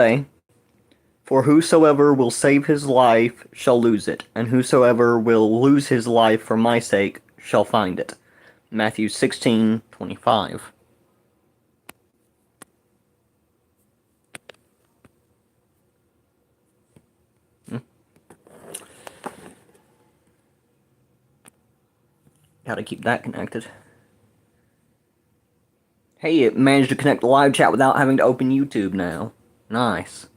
say, for whosoever will save his life shall lose it, and whosoever will lose his life for my sake shall find it. Matthew 16:25. Gotta keep that connected. Hey, it managed to connect the live chat without having to open YouTube now. Nice.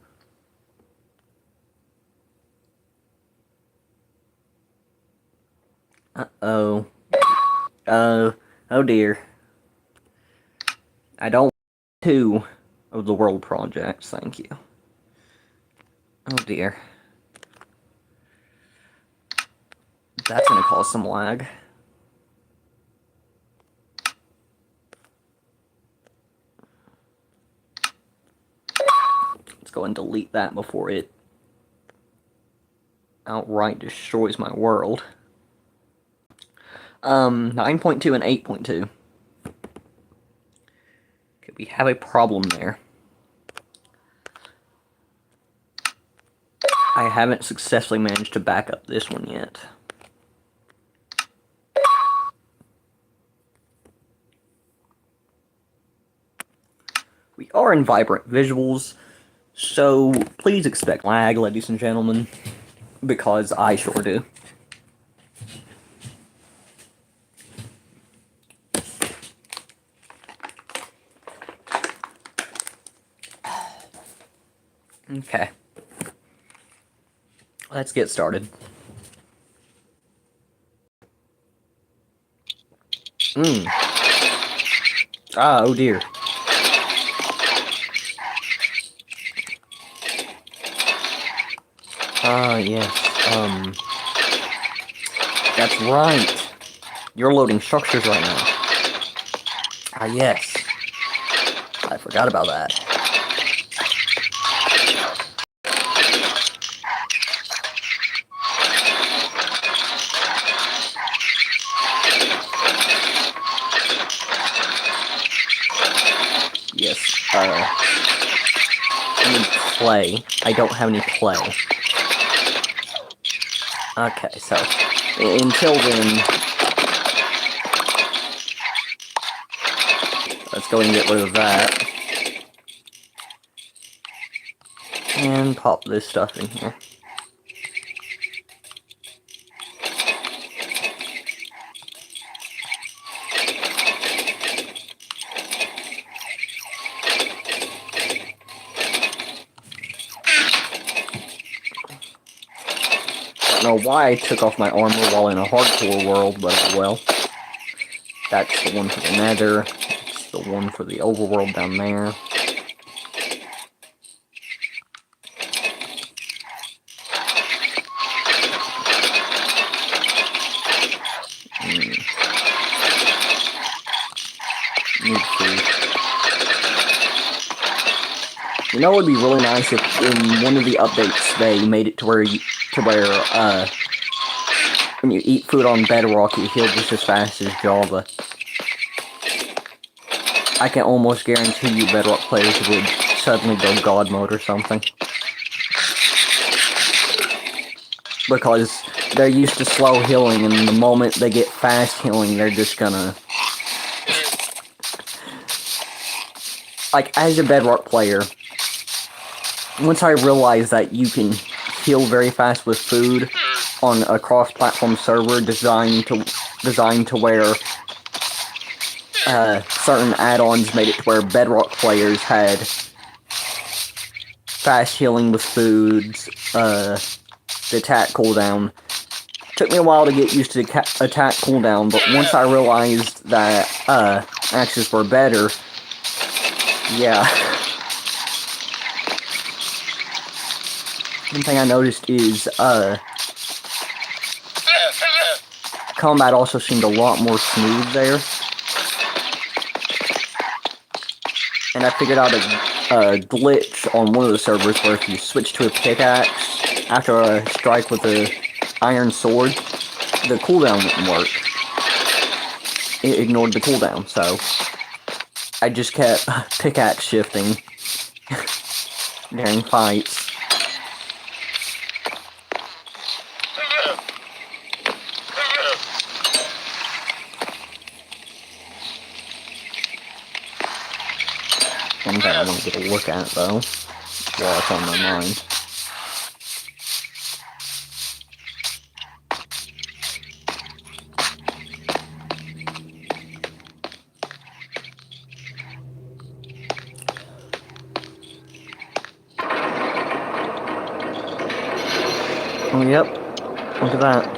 Uh-oh. Oh dear. I don't want two of the world projects, thank you. Oh dear. That's gonna cause some lag. Let's go and delete that before it outright destroys my world. 9.2 and 8.2. Okay, we have a problem there. I haven't successfully managed to back up this one yet. We are in vibrant visuals, so please expect lag, ladies and gentlemen, because I sure do. Okay. Let's get started. Oh dear. Yes. That's right. You're loading structures right now. Yes. I forgot about that. Yes, I need clay. I don't have any clay. Okay, so, until then, let's go and get rid of that. And pop this stuff in here. I don't know why I took off my armor while in a hardcore world, but oh well. That's the one for the nether. That's the one for the overworld down there. Need food. You know, it would be really nice if in one of the updates they made it to where when you eat food on Bedrock, you heal just as fast as Java. I can almost guarantee you Bedrock players would suddenly go God mode or something. Because they're used to slow healing, and the moment they get fast healing, they're just gonna... Like, as a Bedrock player, once I realized that you can heal very fast with food on a cross-platform server designed to where certain add-ons made it to where Bedrock players had fast healing with foods, the attack cooldown. Took me a while to get used to the attack cooldown, but once I realized that axes were better, yeah. One thing I noticed is combat also seemed a lot more smooth there. And I figured out a glitch on one of the servers where if you switch to a pickaxe after a strike with a iron sword, the cooldown wouldn't work. It ignored the cooldown, so I just kept pickaxe shifting during fights. One thing I want to get a look at, though, while it's on my mind. Oh, yep. Look at that.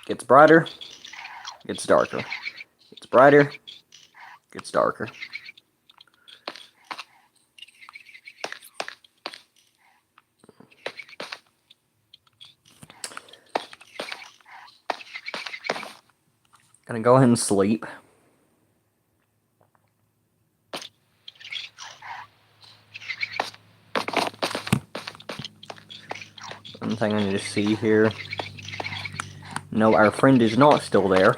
Gets brighter, gets darker. Gets brighter, gets darker. Gonna go ahead and sleep. One thing I need to see here. No, our friend is not still there.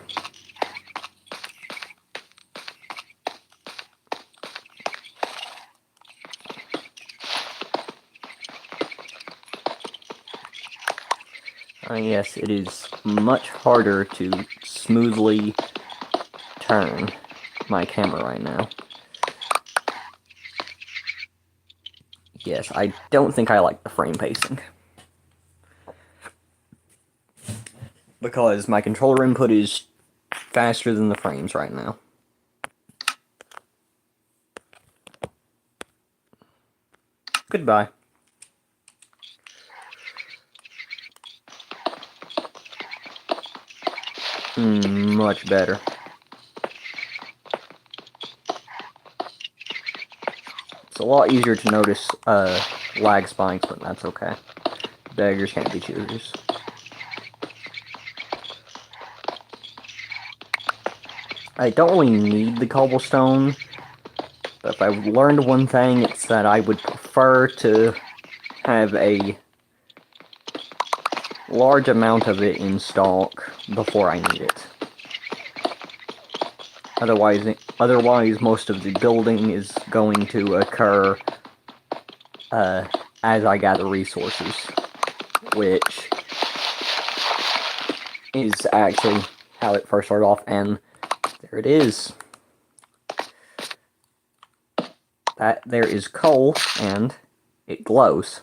Yes, it is much harder to smoothly turn my camera right now. Yes, I don't think I like the frame pacing. Because my controller input is faster than the frames right now. Goodbye. Much better. It's a lot easier to notice lag spikes, but that's okay. Beggars can't be choosers. I don't really need the cobblestone, but if I've learned one thing, it's that I would prefer to have a large amount of it in stock before I need it. Otherwise, most of the building is going to occur as I gather resources, which is actually how it first started off, and there it is. There is coal, and it glows.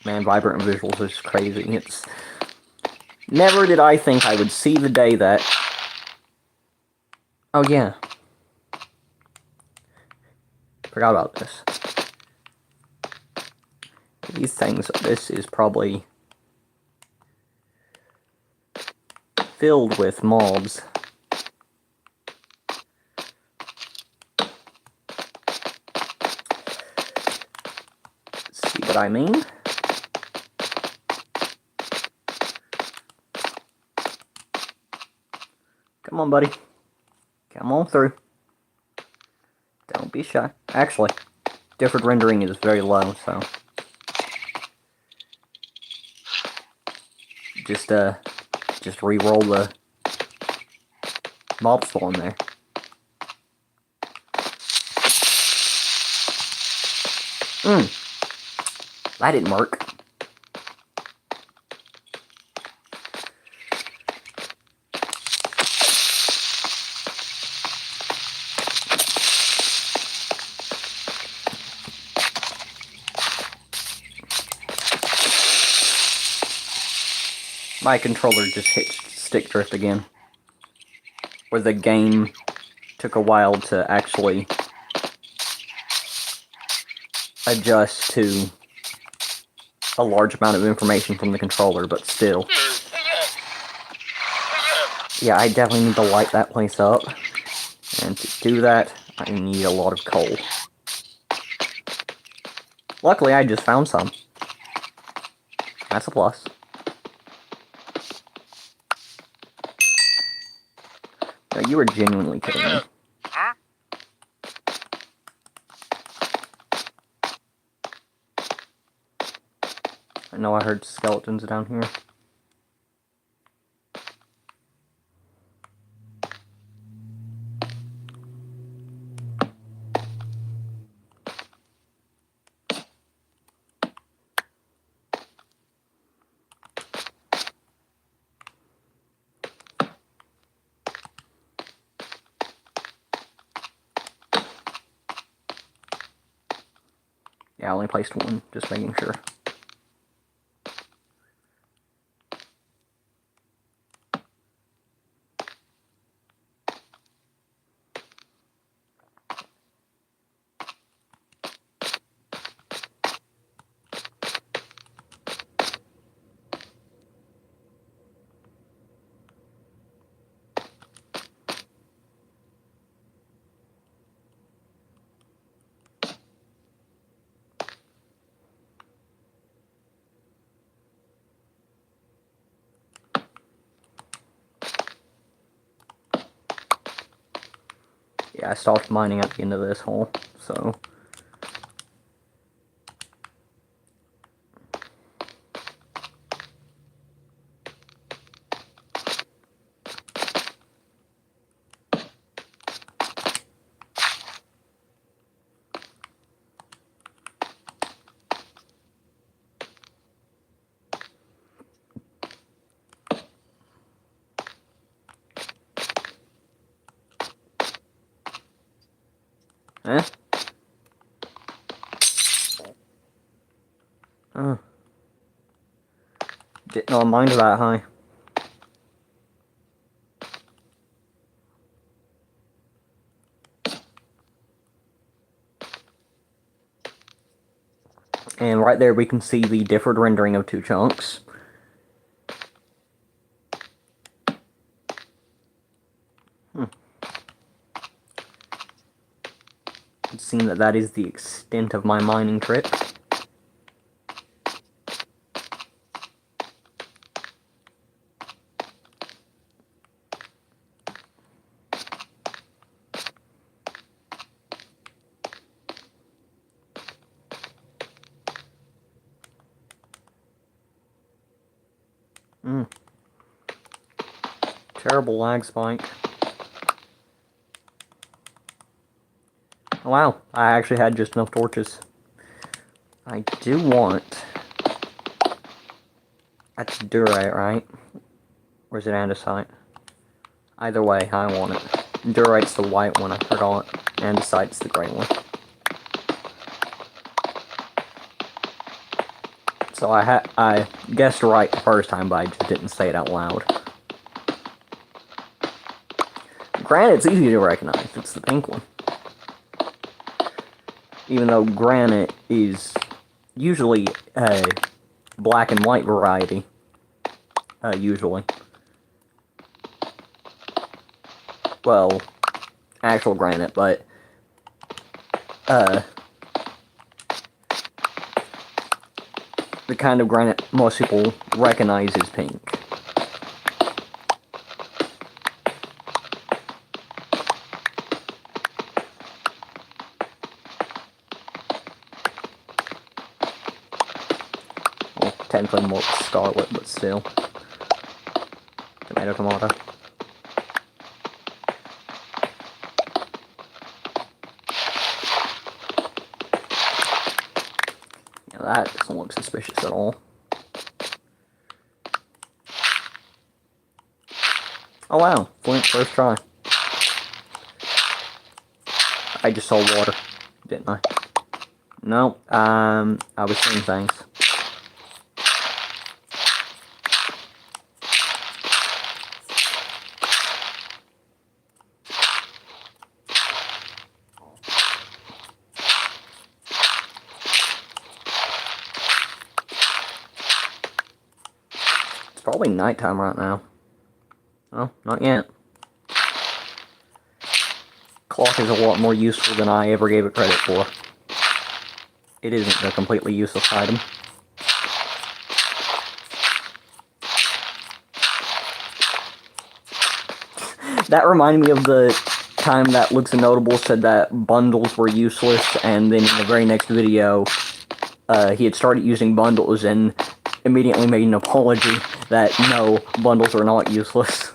Man, vibrant visuals is crazy. It's never did I think I would see the day that. Oh yeah, forgot about this. These things. This is probably filled with mobs. See what I mean? Come on, buddy. Come on through. Don't be shy. Actually, different rendering is very low, so just re-roll the mob spawn there. That didn't work. My controller just hit stick drift again. Where the game took a while to actually adjust to a large amount of information from the controller, but still. Yeah, I definitely need to light that place up. And to do that, I need a lot of coal. Luckily, I just found some. That's a plus. No, you were genuinely kidding me. I know I heard skeletons down here. Yeah, I only placed one, just making sure. Yeah, I stopped mining at the end of this hole, so... Eh? Oh. Didn't know mine's that high. And right there we can see the differed rendering of two chunks. It seems that that is the extent of my mining trip. Terrible lag spike. Oh, wow, I actually had just enough torches. I do want... That's durite, right? Or is it andesite? Either way, I want it. Durite's the white one, I forgot. Andesite's the gray one. So I guessed right the first time, but I just didn't say it out loud. Granite's easy to recognize, it's the pink one. Even though granite is usually a black and white variety. Usually. Well, actual granite, but the kind of granite most people recognize is pink. Well, technically more scarlet, but still. Tomato, tomato. Yeah, that doesn't look suspicious at all. Oh wow, flint first try. I just saw water, didn't I? No, I was seeing things. It's probably nighttime right now. Oh, not yet. Clock is a lot more useful than I ever gave it credit for. It isn't a completely useless item. That reminded me of the time that Looks and Notable said that bundles were useless, and then in the very next video, he had started using bundles, and immediately made an apology that no, bundles are not useless.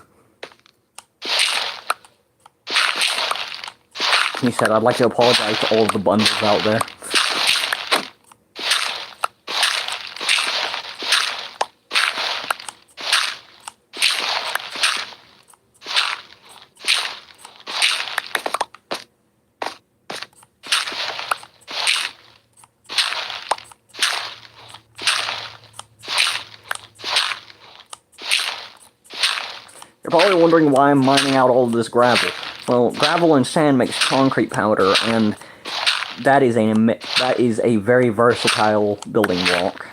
He said, I'd like to apologize to all of the bundles out there. You're probably wondering why I'm mining out all of this gravel. Well, gravel and sand makes concrete powder, and that is a very versatile building block.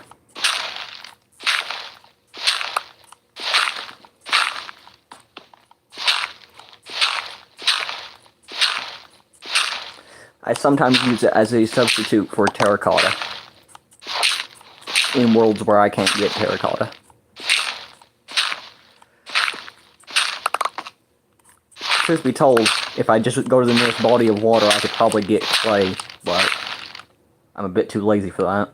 I sometimes use it as a substitute for terracotta in worlds where I can't get terracotta. Truth be told, if I just go to the nearest body of water, I could probably get clay, but I'm a bit too lazy for that.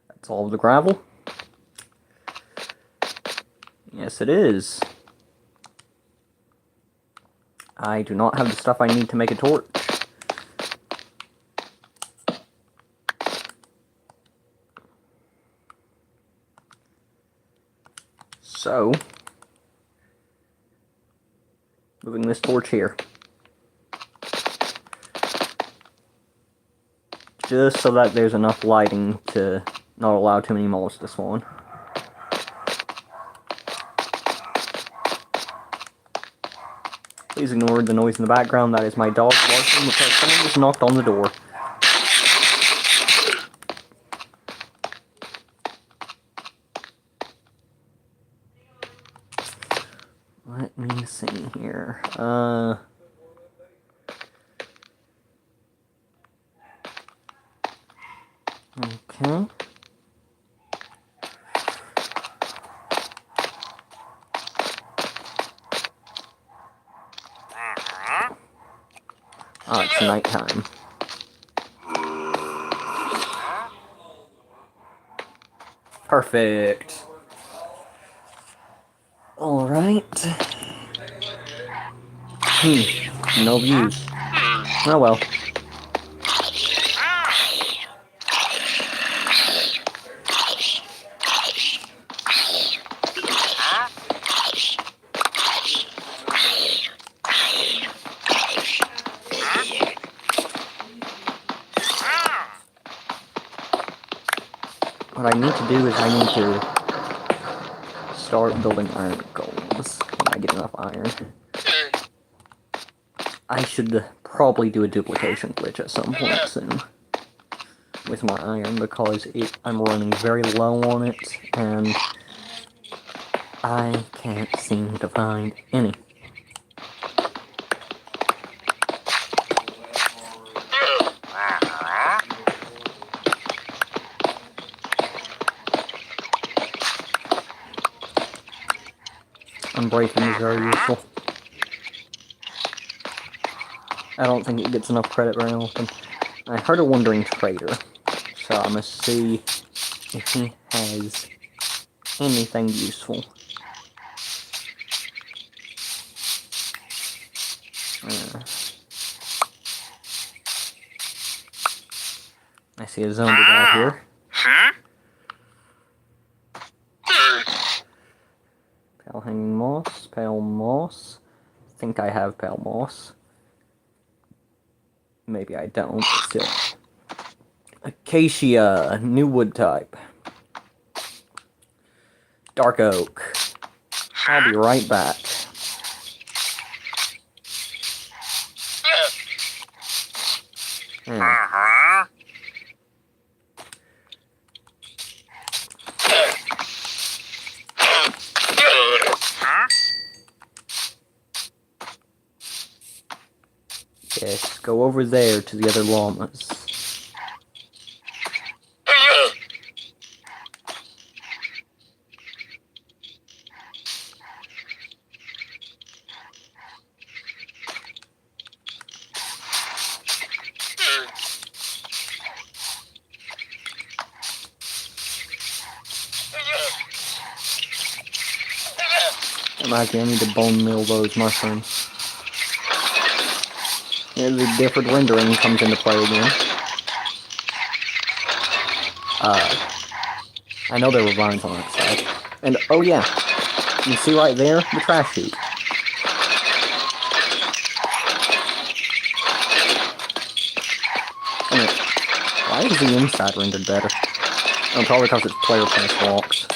That's all of the gravel. Yes, it is. I do not have the stuff I need to make a torch. So, moving this torch here. Just so that there's enough lighting to not allow too many moles to spawn. Please ignore the noise in the background. That is my dog barking because someone just knocked on the door. Let me see here. Okay. Oh, it's nighttime. Perfect. Alright. No views. Oh well. What I need to do is I need to start building iron golems when I get enough iron. I should probably do a duplication glitch at some point soon with my iron because I'm running very low on it and I can't seem to find any. Unbreaking is very useful. I don't think it gets enough credit very often. I heard a wandering trader, so I'm gonna see if he has anything useful. I see a zombie guy here. Pale hanging moss, pale moss. I think I have pale moss. Maybe I don't, but still. Acacia, new wood type. Dark oak. I'll be right back. Yes, go over there to the other llamas. Reminds me, I need to bone meal those mushrooms. Here, the different rendering comes into play again. I know there were vines on that side. And, oh yeah, you see right there? The trash chute. Why is the inside rendered better? Oh, probably because it's player place blocks.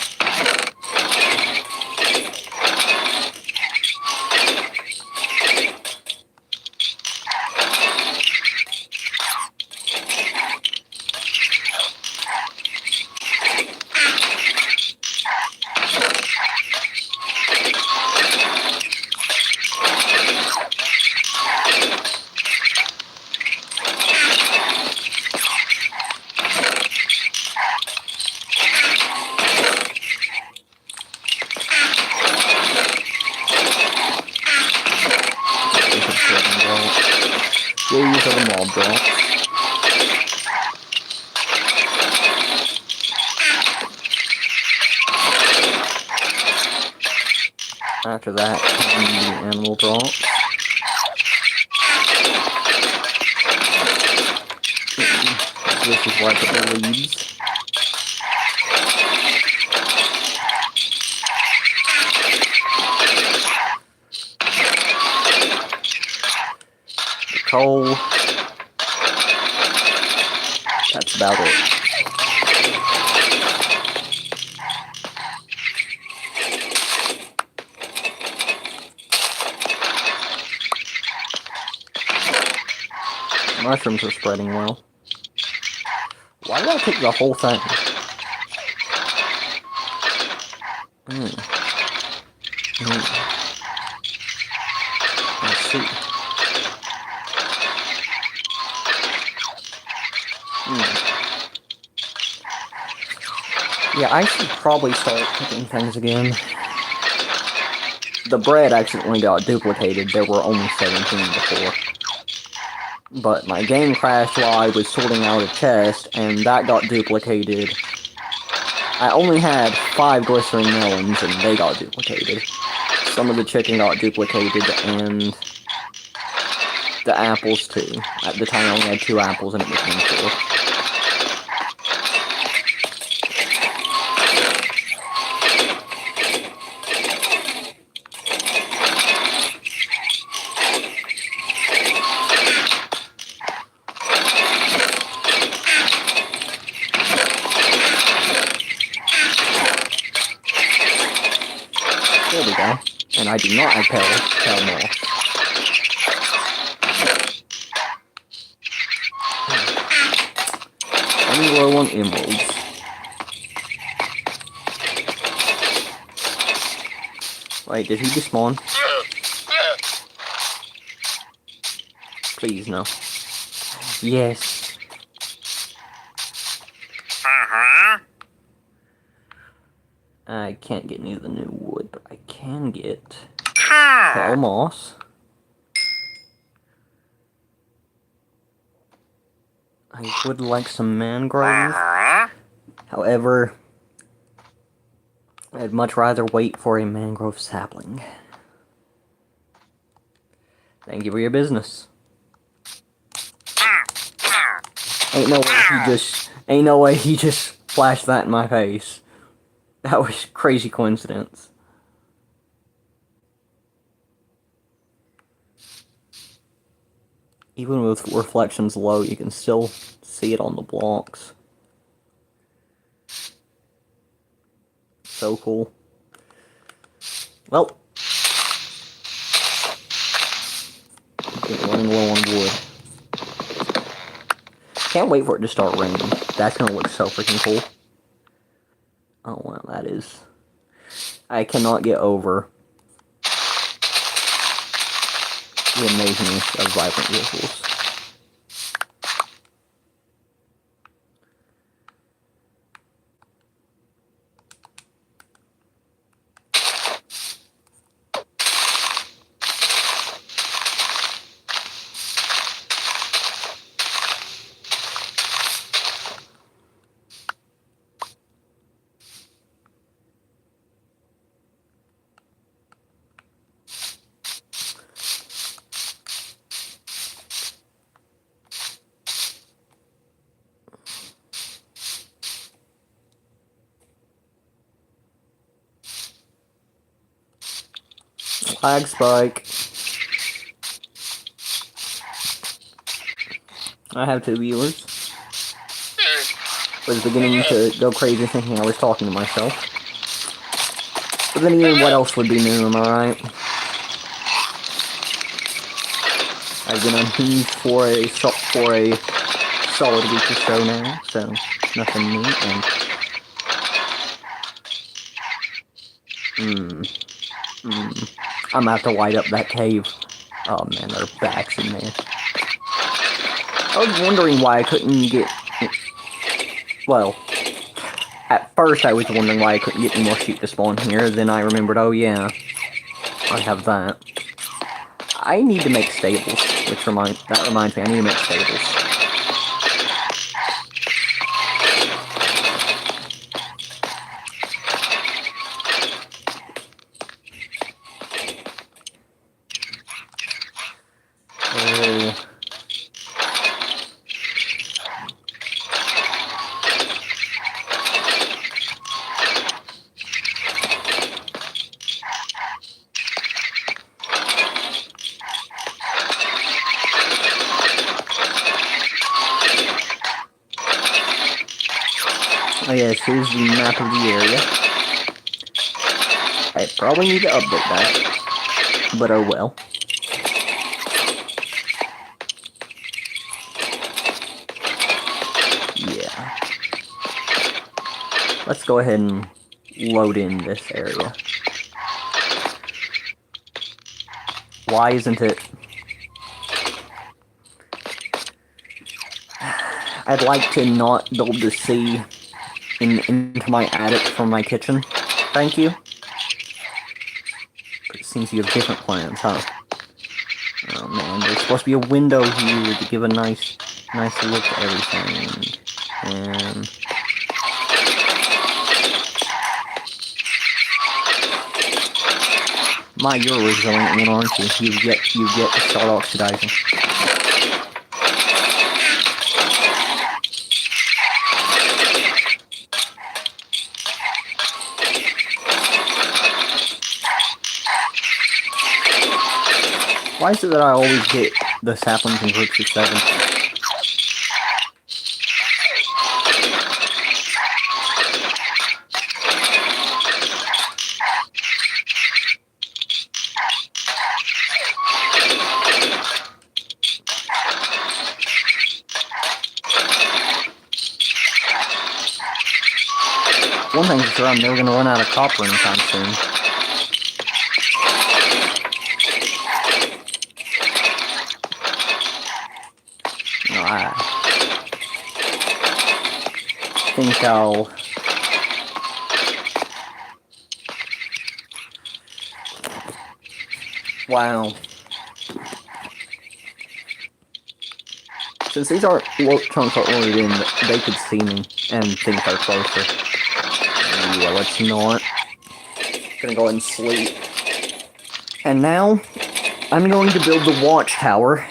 These are the mob drops. After that, the animal drops. This is where I put the leaves. The coal. That's about it. Mushrooms are spreading well. Why did I pick the whole thing? Let's see. Yeah, I should probably start picking things again. The bread accidentally got duplicated. There were only 17 before. But my game crashed while I was sorting out a chest, and that got duplicated. I only had 5 glistening melons, and they got duplicated. Some of the chicken got duplicated, and the apples too. At the time I only had 2 apples, and it became 4. There we go. And I do not have pale moss. I'm low on emeralds. Wait, did he despawn? Please, no. Yes. I can't get any of the new wood, but I can get pale moss. I would like some mangrove. However, I'd much rather wait for a mangrove sapling. Thank you for your business. Ain't no way he just flashed that in my face. That was a crazy coincidence. Even with reflections low, you can still see it on the blocks. So cool. Well, running low on wood. Can't wait for it to start raining. That's gonna look so freaking cool. Oh wow, that is. I cannot get over the amazingness of vibrant visuals. Lag spike. I have 2 viewers. Was beginning to go crazy thinking I was talking to myself. But then again, what else would be new, am I right? I've been unhinged for a solid week or so now, so nothing new, and... I'm gonna have to light up that cave. Oh man, there are bats in there. I was wondering why I couldn't get... Well, at first I was wondering why I couldn't get any more sheep to spawn here, then I remembered, oh yeah, I have that. I need to make stables, that reminds me, I need to make stables. Oh yes, here's the map of the area. I probably need to update that, but oh well. Yeah. Let's go ahead and load in this area. Why isn't it... I'd like to not be able to see into my attic from my kitchen. Thank you. But it seems you have different plans, huh? Oh man, there's supposed to be a window here to give a nice look at everything. And... My, you're a resilient one, aren't you? You get to start oxidizing. Why is it that I always get the saplings in groups of 7? One thing's for sure, I'm never gonna run out of copper anytime soon. No, I think I'll... Wow. Since these aren't chunks are ordered in, they could see me and think they're closer. Yeah, let's not. Gonna go ahead and sleep. And now, I'm going to build the watchtower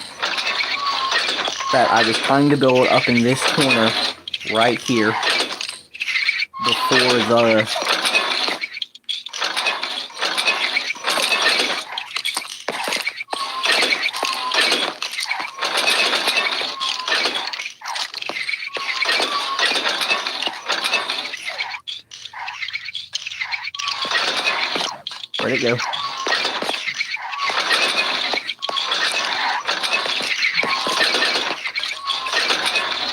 that I was trying to build up in this corner, right here, before the... Where'd it go?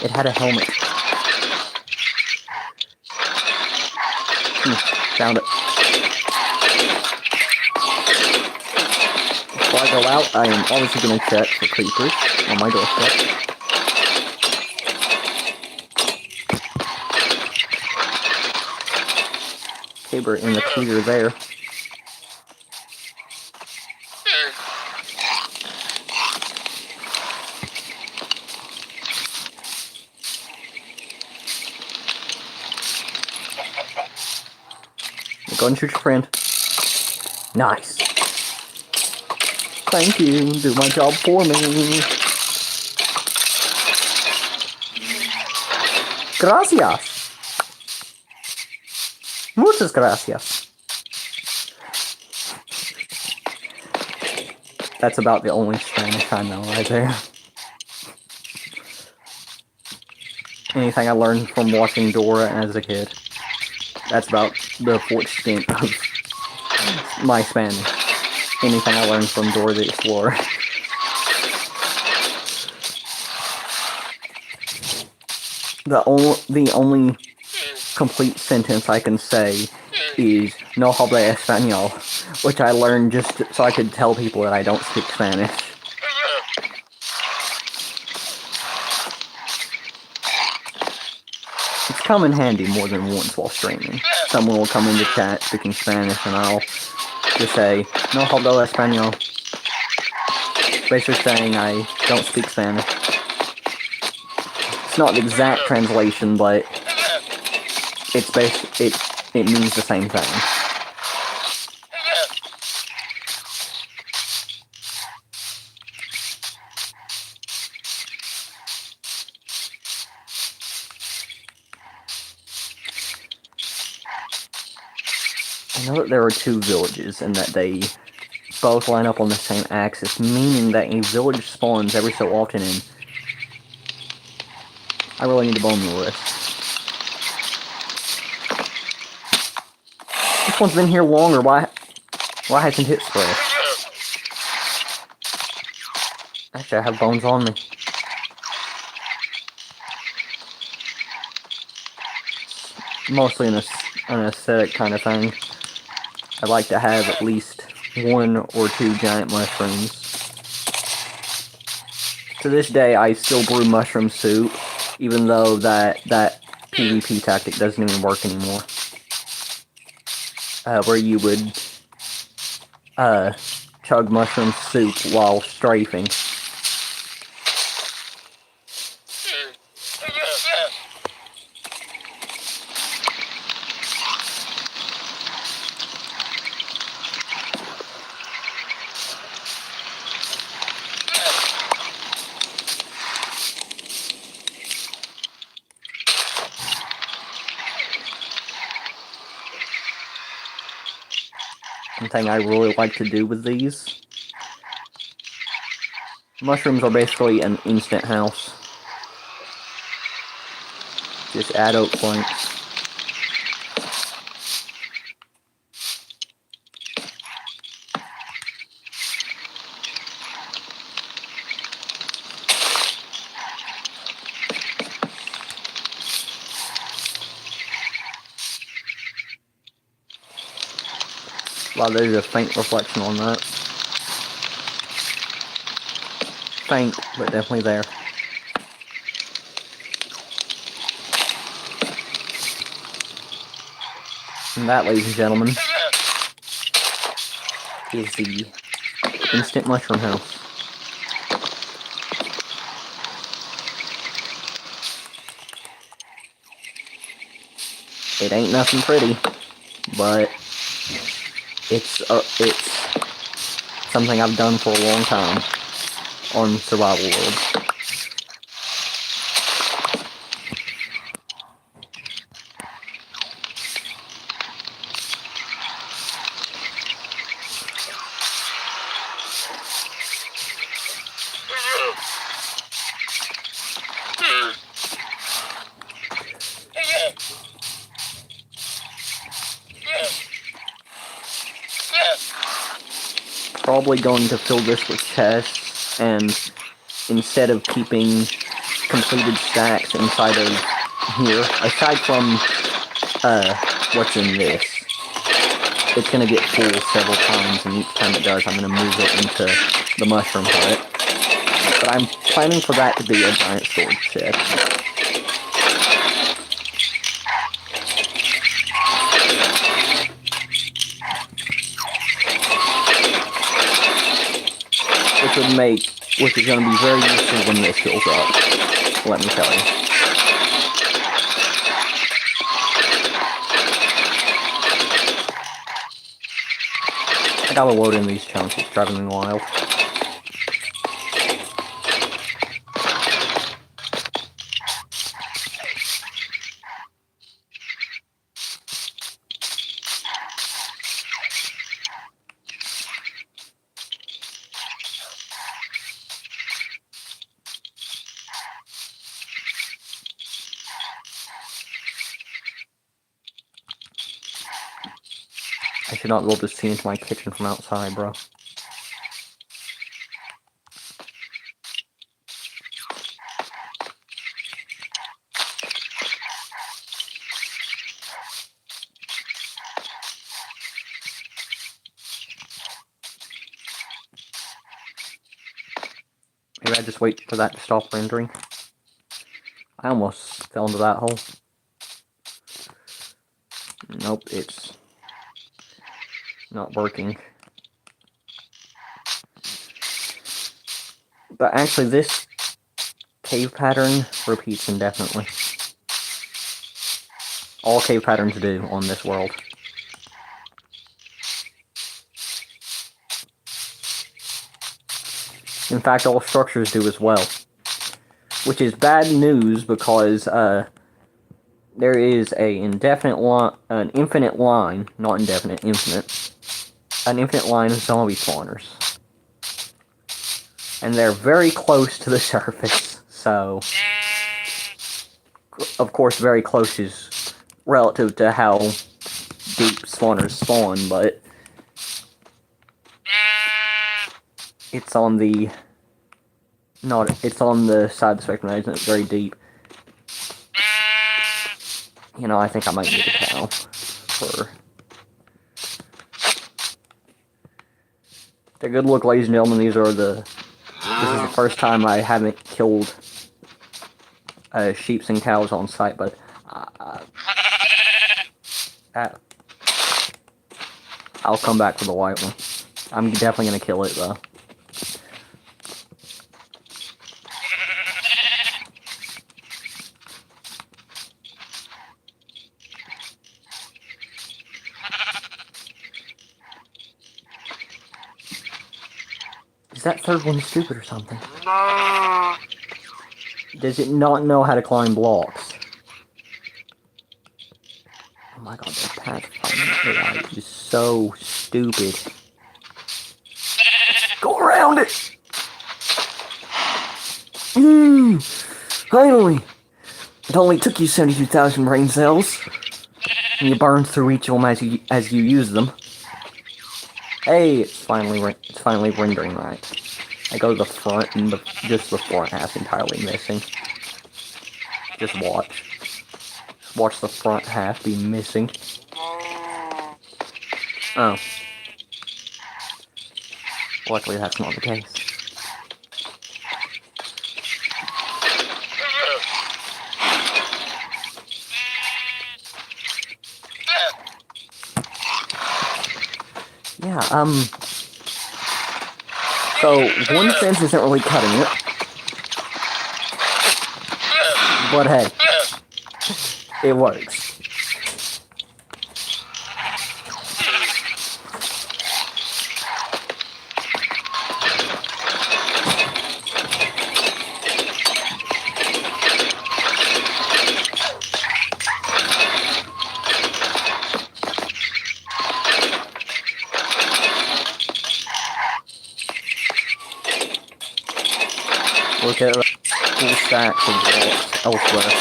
It had a helmet. Found it. Before I go out, I am obviously going to check for creepers on my doorstep. Okay, we're in the clear there. Go and shoot your friend. Nice. Thank you. Do my job for me. Gracias. Muchas gracias. That's about the only Spanish I know right there. Anything I learned from watching Dora as a kid. That's about the full extent of my Spanish. Anything I learned from Dora the Explorer. The only complete sentence I can say is "No habla español," which I learned just so I could tell people that I don't speak Spanish. It's come in handy more than once while streaming. Someone will come into chat speaking Spanish and I'll just say "No habla español," basically saying I don't speak Spanish. It's not the exact translation, but it means the same thing. I know that there are two villages and that they both line up on the same axis, meaning that a village spawns every so often, and I really need to bone the list. This one's been here longer, why hasn't it spread? Actually, I have bones on me. Mostly an aesthetic kind of thing. I like to have at least 1 or 2 giant mushrooms. To this day, I still brew mushroom soup, even though that PvP tactic doesn't even work anymore. Where you would chug mushroom soup while strafing. One thing I really like to do with these. Mushrooms are basically an instant house. Just add oak planks. Wow, there's a faint reflection on that. Faint, but definitely there. And that, ladies and gentlemen, is the instant mushroom house. It ain't nothing pretty, but it's something I've done for a long time on survival worlds. Probably going to fill this with chests, and instead of keeping completed stacks inside of here, aside from what's in this, it's gonna get full several times, and each time it does, I'm gonna move it into the mushroom hut. But I'm planning for that to be a giant storage shed. Which is going to be very useful when this fills up, let me tell you. I gotta load in these chunks, it's driving me wild. I should not be able to see into my kitchen from outside, bro. Maybe I just wait for that to stop rendering. I almost fell into that hole. Nope, it's not working. But actually, this cave pattern repeats indefinitely. All cave patterns do on this world. In fact, all structures do as well. Which is bad news because there is an infinite line, not indefinite, infinite. An infinite line of zombie spawners. And they're very close to the surface, so... Of course, very close is relative to how deep spawners spawn, but... It's on the... it's on the side of the spectrum that isn't very deep. You know, I think I might need a cow for... A good look, ladies and gentlemen. This is the first time I haven't killed sheep and cows on site, but I'll come back for the white one. I'm definitely gonna kill it though. Is that third one stupid or something? Does it not know how to climb blocks? Oh my god, that pathfinding AI is so stupid. Go around it! Finally! It only took you 72,000 brain cells. And you burn through each of them as you use them. Hey, it's finally rendering right. I go to the front, and just the front half entirely missing. Just watch. Just watch the front half be missing. Oh. Luckily, that's not the case. Yeah, so one fence isn't really cutting it. But hey, it works. Look at the full stacks of blocks elsewhere.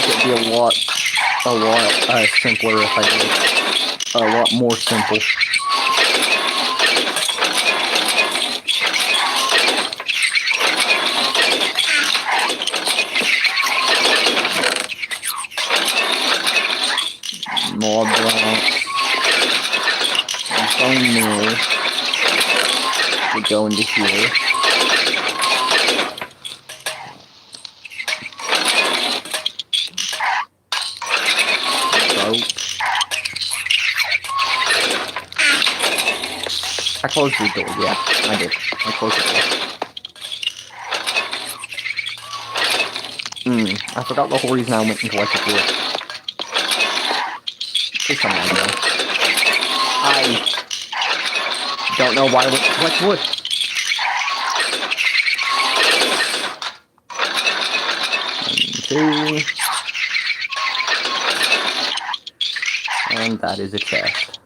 It'd be a lot simpler if I did a lot more simple. Mob blocks, bone meal, we go into here. Rope. I closed the door, yeah, I did. I closed the door. I forgot the whole reason I went and collected wood. Please tell me I know. I don't know why I went to collect wood. And that is a chest.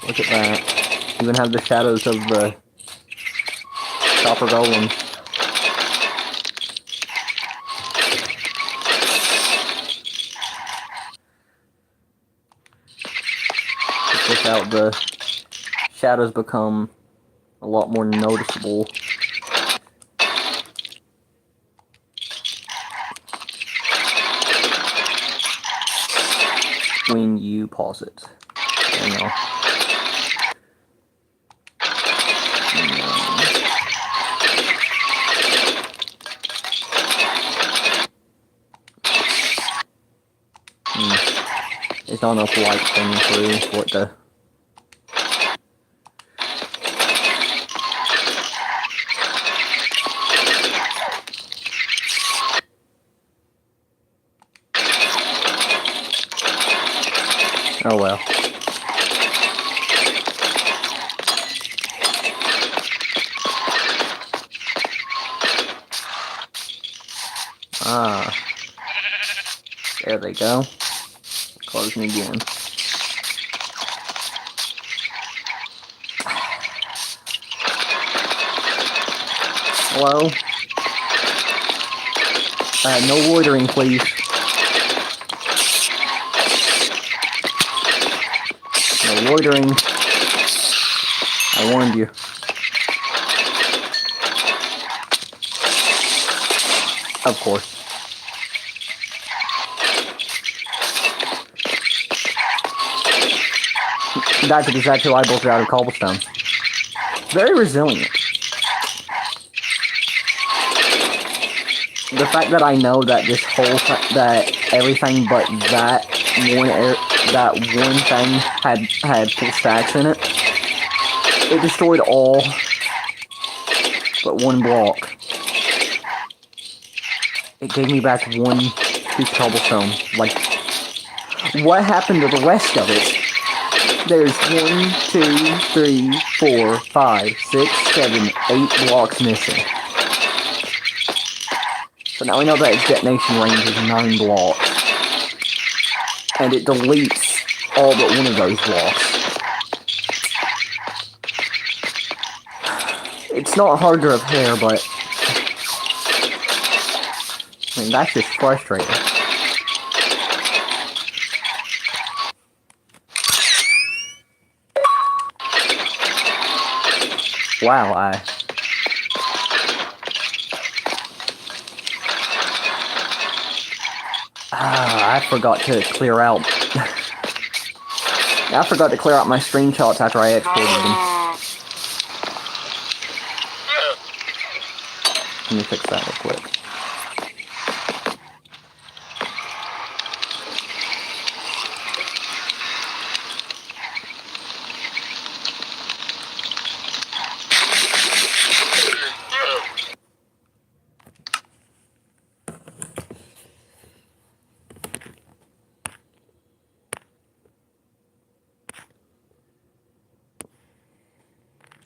Look at that. Even have the shadows of the copper golems. Without the shadows become a lot more noticeable. When you pause it. There you go. There's not enough light coming through for it to... Oh well. Ah. There they go. Closing again. Hello? No loitering, please. No loitering. I warned you. Of course. That's exactly why I built it out of cobblestone. Very resilient. The fact that I know that this whole that everything but that one thing had full stacks in it. It destroyed all but one block. It gave me back one piece of cobblestone. Like, what happened to the rest of it? There's 1, 2, 3, 4, 5, 6, 7, 8 blocks missing. So now we know that its detonation range is 9 blocks. And it deletes all but one of those blocks. It's not hard to repair, but... I mean, that's just frustrating. Wow, I forgot to clear out. I forgot to clear out my screenshots after I exported them. Let me fix that real quick.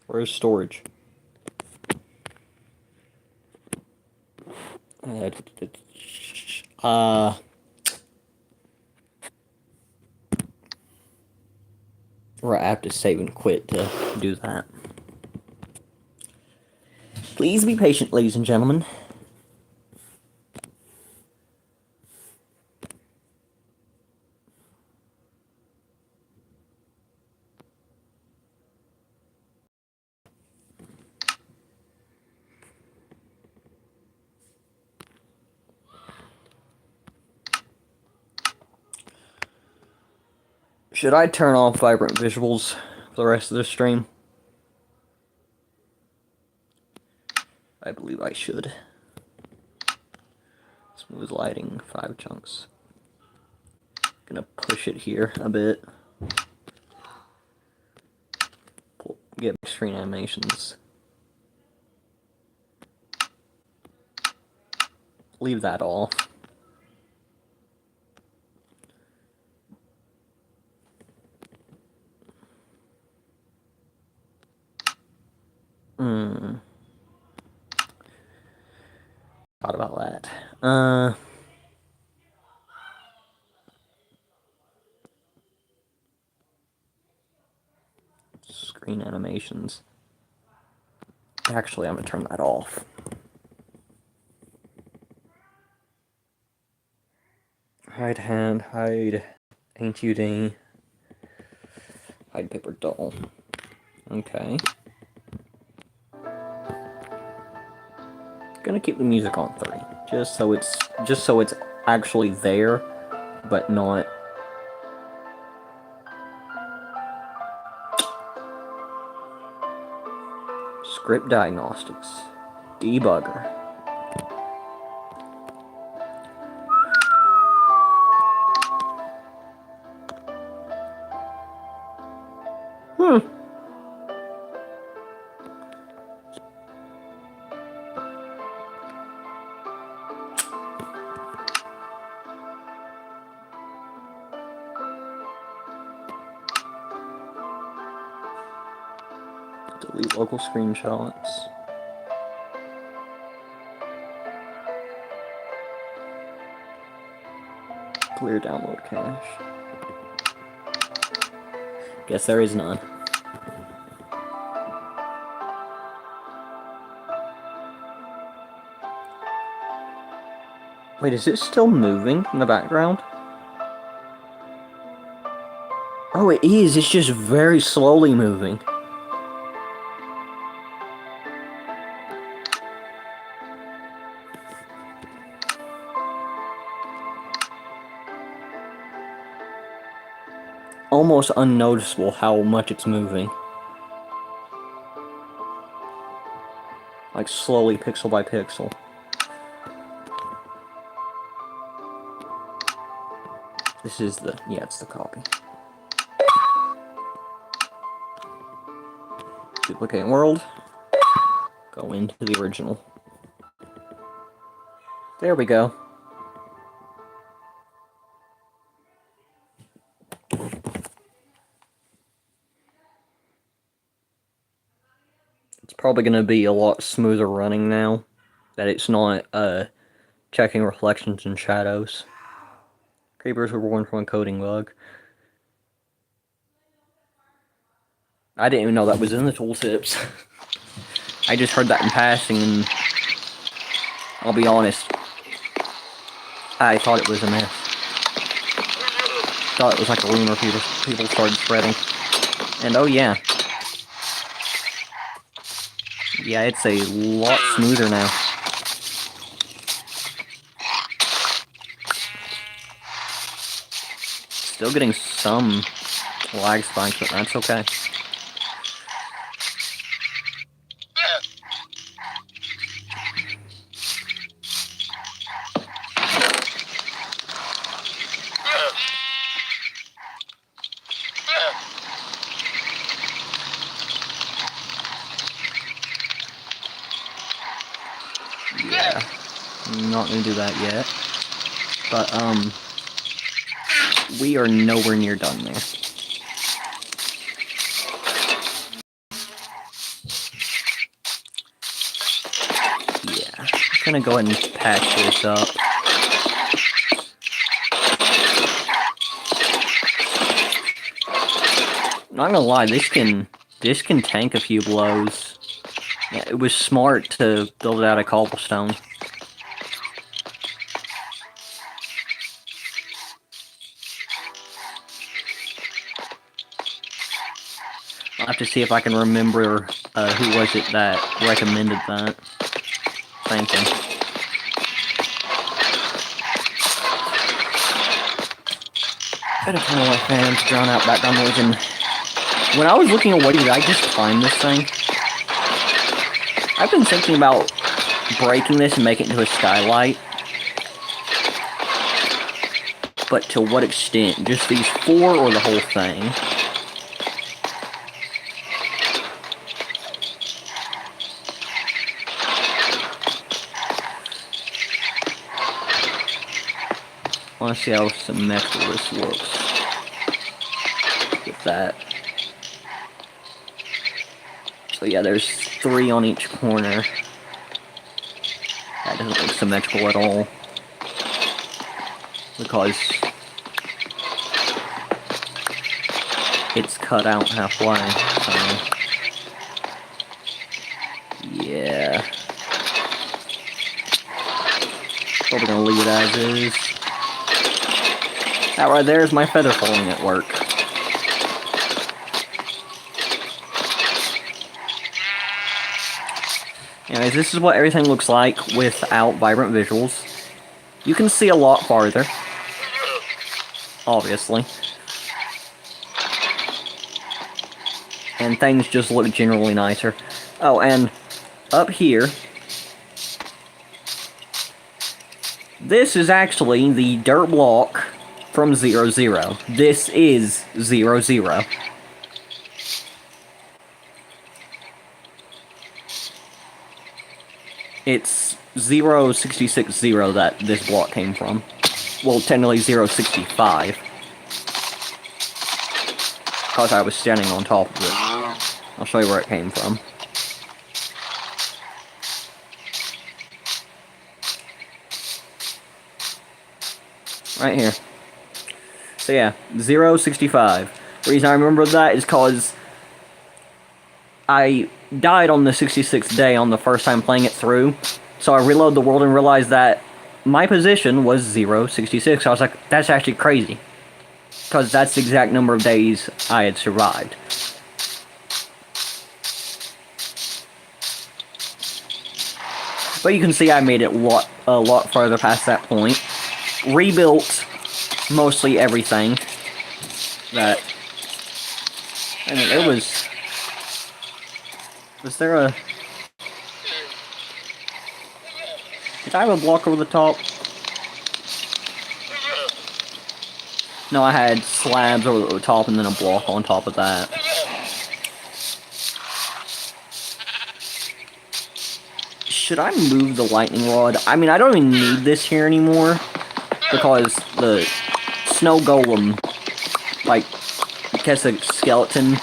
Where's storage? Right, I have to save and quit to do that. Please be patient, ladies and gentlemen. Should I turn off vibrant visuals for the rest of the stream? I believe I should. Smooth lighting, 5 chunks. Gonna push it here a bit. Get screen animations. Leave that off. Thought about that. Screen animations. Actually, I'm gonna turn that off. Hide hand, hide Ain't You Ding. Hide paper doll. Okay. Gonna keep the music on 30. Just so it's actually there, but not. Script diagnostics. Debugger. Delete local screenshots. Clear download cache. Guess there is none. Wait, is it still moving in the background? Oh, it is. It's just very slowly moving. Almost unnoticeable how much it's moving. Like slowly, pixel by pixel. This is the, yeah, it's the copy. Duplicate world. Go into the original. There we go. It's probably going to be a lot smoother running now that it's not checking reflections and shadows. Creepers were born from a coding bug. I didn't even know that was in the tooltips. I just heard that in passing, and I'll be honest, I thought it was a mess. Thought it was like a rumor people started spreading. And oh yeah. Yeah, it's a lot smoother now. Still getting some lag spikes, but that's okay. Yeah, I'm not gonna do that yet. But, we are nowhere near done there. Yeah, I'm gonna go ahead and patch this up. Not gonna lie, this can tank a few blows. Yeah, it was smart to build it out of cobblestone. I'll have to see if I can remember who was it that recommended that. Thank you. Gotta turn away fans, drown out background noise, and when I was looking at what did I just find this thing, I've been thinking about breaking this and making it into a skylight. But to what extent? Just these 4 or the whole thing? I want to see how symmetrical this looks with that. So yeah, there's 3 on each corner. That doesn't look symmetrical at all. Because it's cut out halfway, so yeah. Probably gonna leave it as is. That right there is my feather falling at work. Anyways, this is what everything looks like without vibrant visuals. You can see a lot farther, obviously. And things just look generally nicer. Oh, and up here, this is actually the dirt block from 0-0. This is 0-0. It's 0-66-0 that this block came from. Well, technically 0-65. Because I was standing on top of it. I'll show you where it came from. Right here. So yeah, 0-65. The reason I remember that is because I died on the 66th day on the first time playing it through. So I reloaded the world and realized that my position was 0-66. I was like, that's actually crazy. Because that's the exact number of days I had survived. But you can see I made it a lot farther past that point. Rebuilt mostly everything. That... I mean, it was... Was there a... Did I have a block over the top? No, I had slabs over the top and then a block on top of that. Should I move the lightning rod? I mean, I don't even need this here anymore. Because the snow golem, like, gets a skeleton.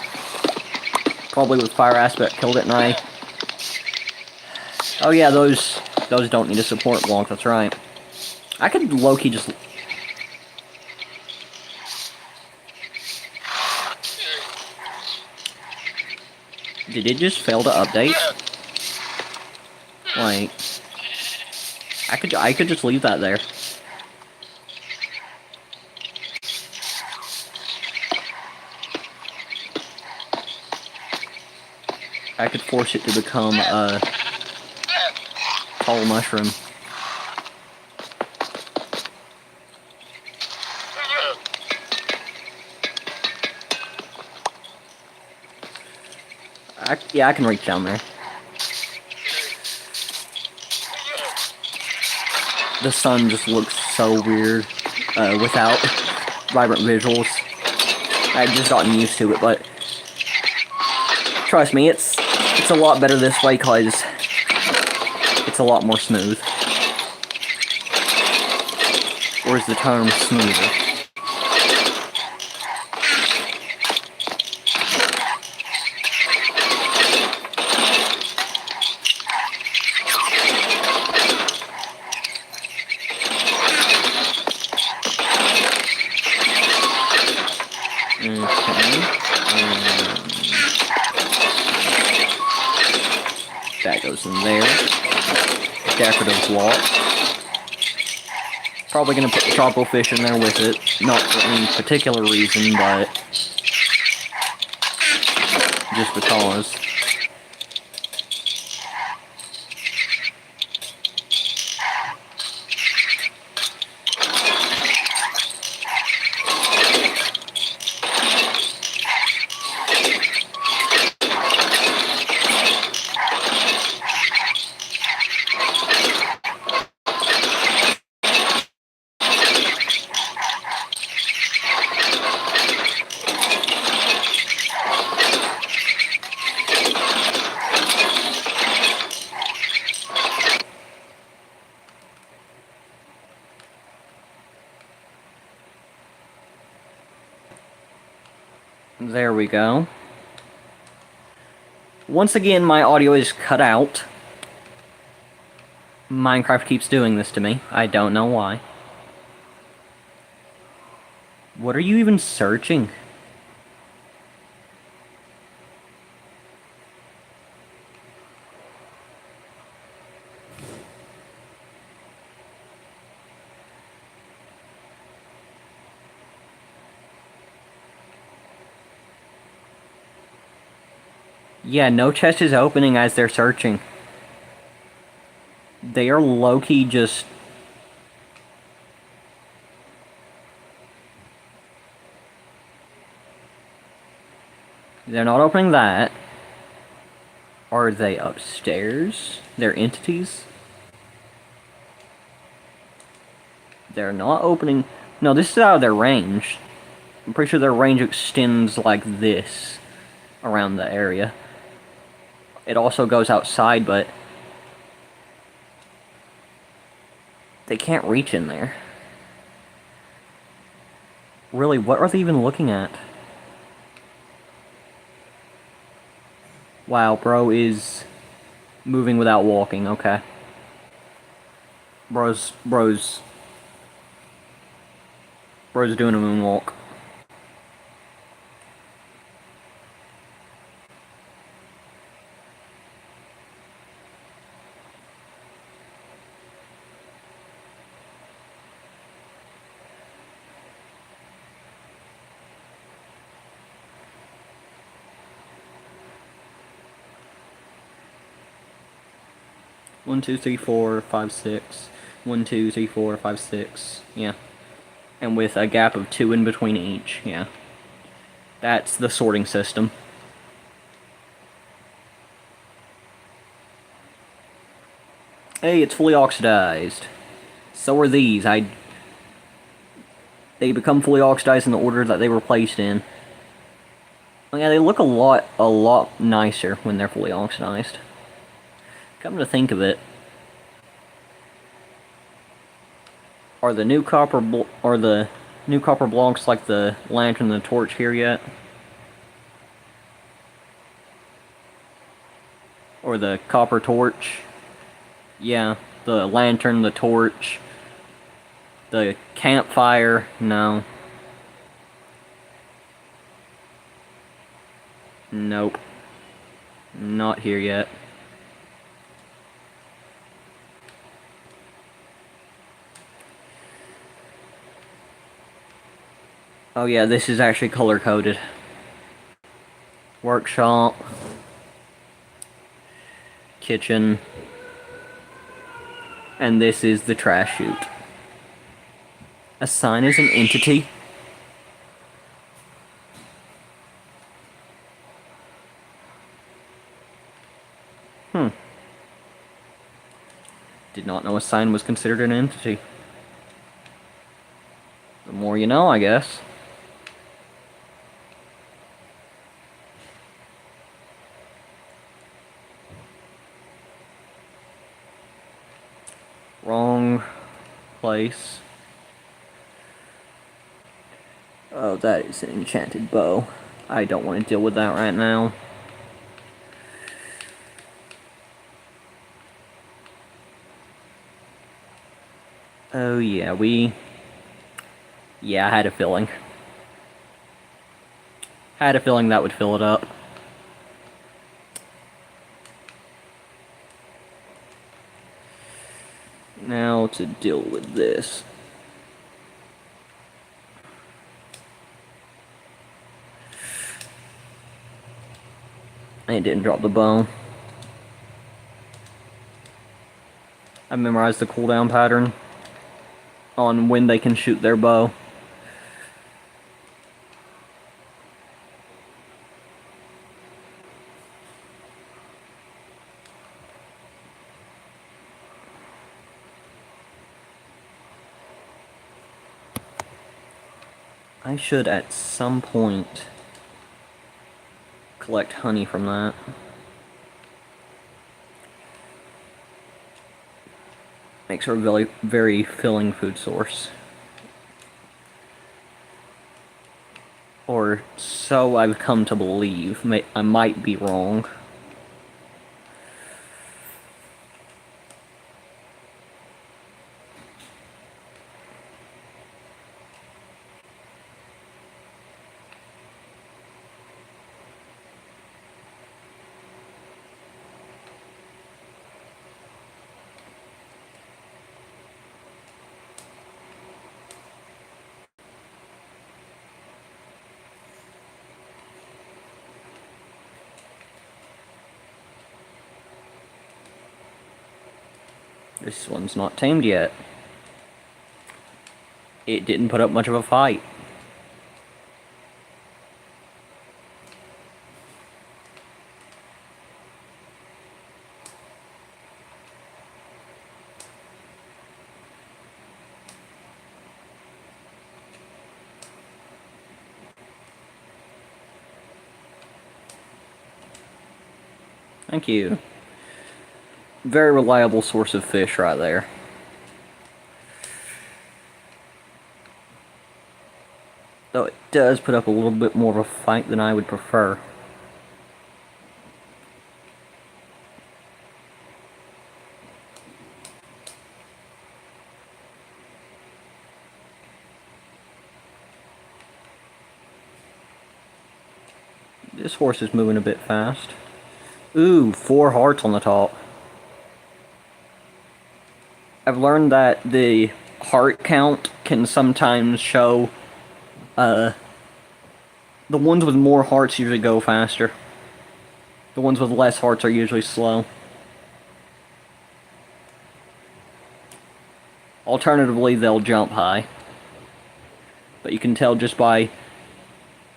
Probably with fire aspect killed it, and I... Oh yeah, those don't need a support block, that's right. I could low-key just... Did it just fail to update? Like... I could just leave that there. I could force it to become a tall mushroom. Yeah, I can reach down there. The sun just looks so weird without vibrant visuals. I've just gotten used to it, but trust me, it's a lot better this way because it's a lot more smooth. Or is the term smoother? That goes in there. Decorative block. Probably gonna put the tropical fish in there with it. Not for any particular reason, but just because. There we go. Once again, my audio is cut out. Minecraft keeps doing this to me. I don't know why. What are you even searching? Yeah, no chest is opening as they're searching. They are low-key just... They're not opening that. Are they upstairs? They're entities? They're not opening... No, this is out of their range. I'm pretty sure their range extends like this around the area. It also goes outside, but they can't reach in there. Really, what are they even looking at? Wow, bro is moving without walking, okay. Bro's doing a moonwalk. One, two, three, four, five, six. 1, 2, 3, 4, 5, 6. Yeah. And with a gap of 2 in between each. Yeah. That's the sorting system. Hey, it's fully oxidized. So are these. They become fully oxidized in the order that they were placed in. Oh yeah, they look a lot nicer when they're fully oxidized. Come to think of it, are the new copper blocks like the lantern and the torch here yet? Or the copper torch? Yeah, the lantern, the torch, the campfire, no. Nope. Not here yet. Oh yeah, this is actually color-coded. Workshop. Kitchen. And this is the trash chute. Assign as an entity? Did not know assign was considered an entity. The more you know, I guess. Wrong place. Oh, that is an enchanted bow. I don't want to deal with that right now. Oh yeah, Yeah, I had a feeling. Had a feeling that would fill it up. Now to deal with this. I didn't drop the bow. I memorized the cooldown pattern on when they can shoot their bow. I should at some point collect honey from that. Makes her a very, very filling food source. Or so I've come to believe. I might be wrong. This one's not tamed yet. It didn't put up much of a fight. Thank you. Very reliable source of fish right there. Though it does put up a little bit more of a fight than I would prefer. This horse is moving a bit fast. Ooh, 4 hearts on the top. I've learned that the heart count can sometimes show, the ones with more hearts usually go faster. The ones with less hearts are usually slow. Alternatively, they'll jump high. But you can tell just by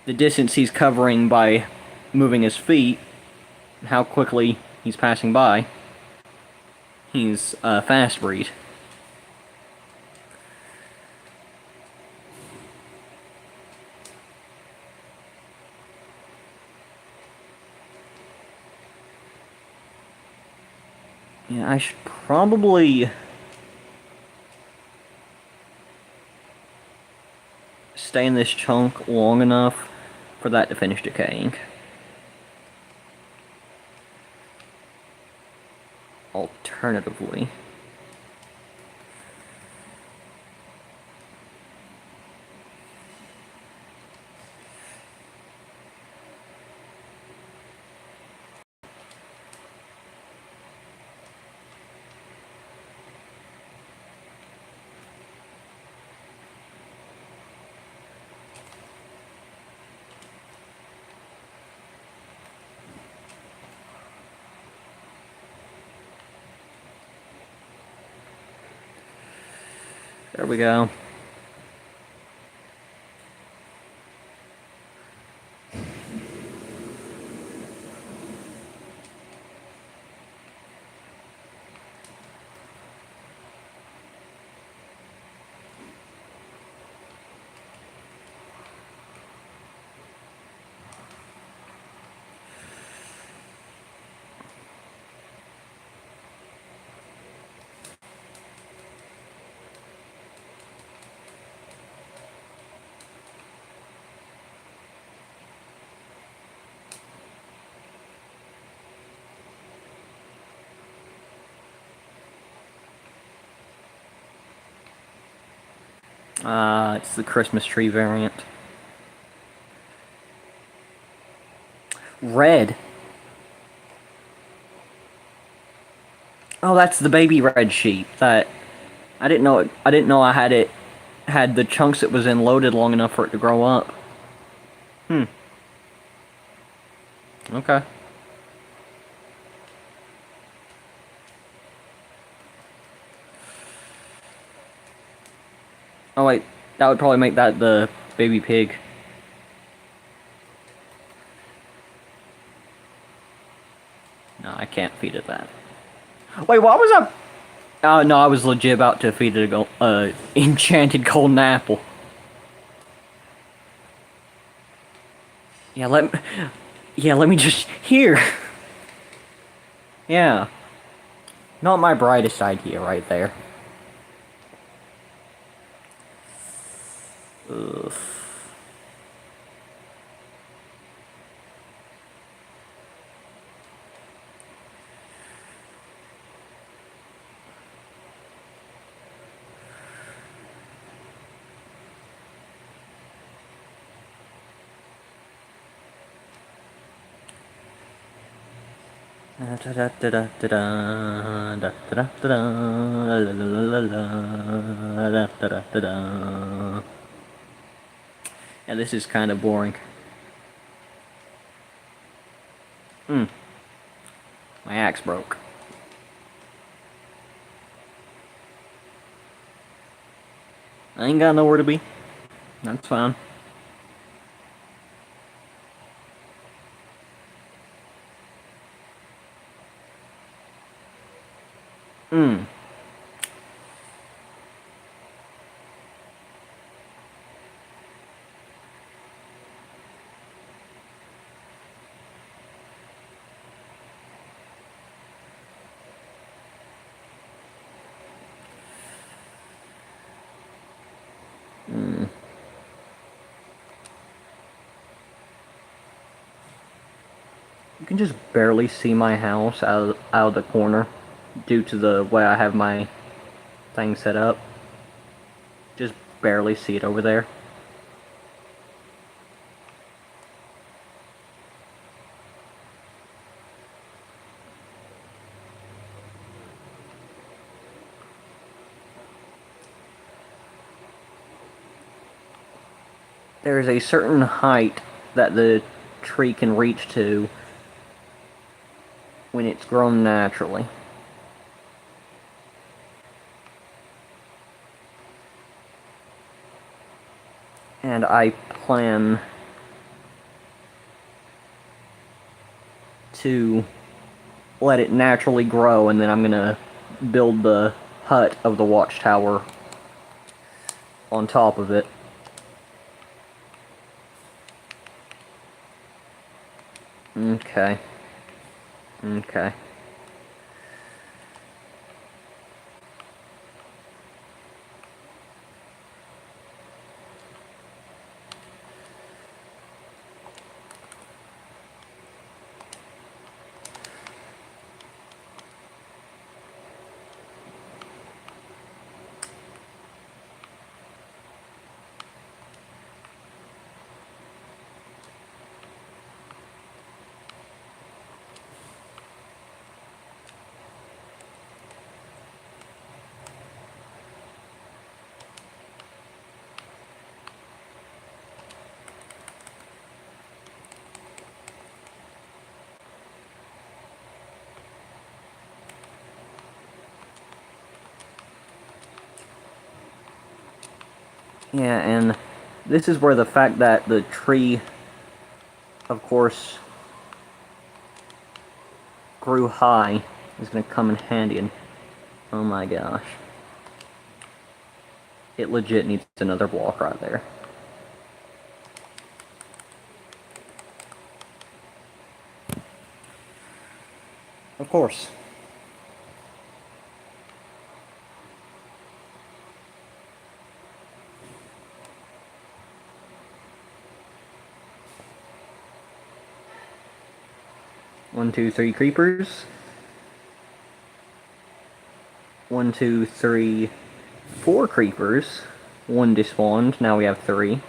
the distance he's covering by moving his feet, how quickly he's passing by. He's a fast breed. Yeah, I should probably stay in this chunk long enough for that to finish decaying. Alternatively, there we go. It's the Christmas tree variant. Red. Oh, that's the baby red sheep. That I didn't know. I didn't know I had the chunks it was in loaded long enough for it to grow up. Okay. Oh wait, that would probably make that the baby pig. No, I can't feed it that. Wait, what was I? No, I was legit about to feed it a enchanted golden apple. Yeah, let me just here. Yeah. Not my brightest idea right there. Ugh. Yeah, this is kind of boring. My axe broke. I ain't got nowhere to be. That's fine. You can just barely see my house out of the corner due to the way I have my thing set up. Just barely see it over there. There's a certain height that the tree can reach to when it's grown naturally. And I plan to let it naturally grow, and then I'm gonna build the hut of the watchtower on top of it. Okay. Okay. Yeah, and this is where the fact that the tree, of course, grew high is going to come in handy. And oh my gosh. It legit needs another block right there. Of course. One, two, three creepers. 1, 2, 3, 4 creepers. 1 despawned. Now we have 3.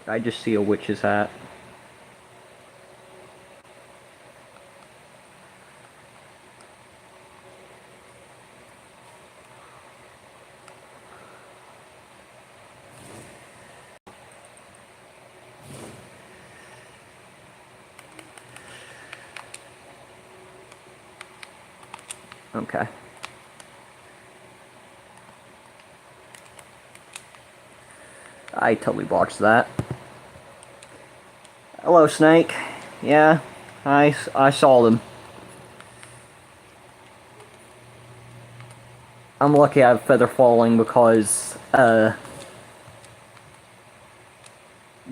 I just see a witch's hat. Okay. I totally botched that. Hello, Snake. Yeah, I saw them. I'm lucky I have feather falling because,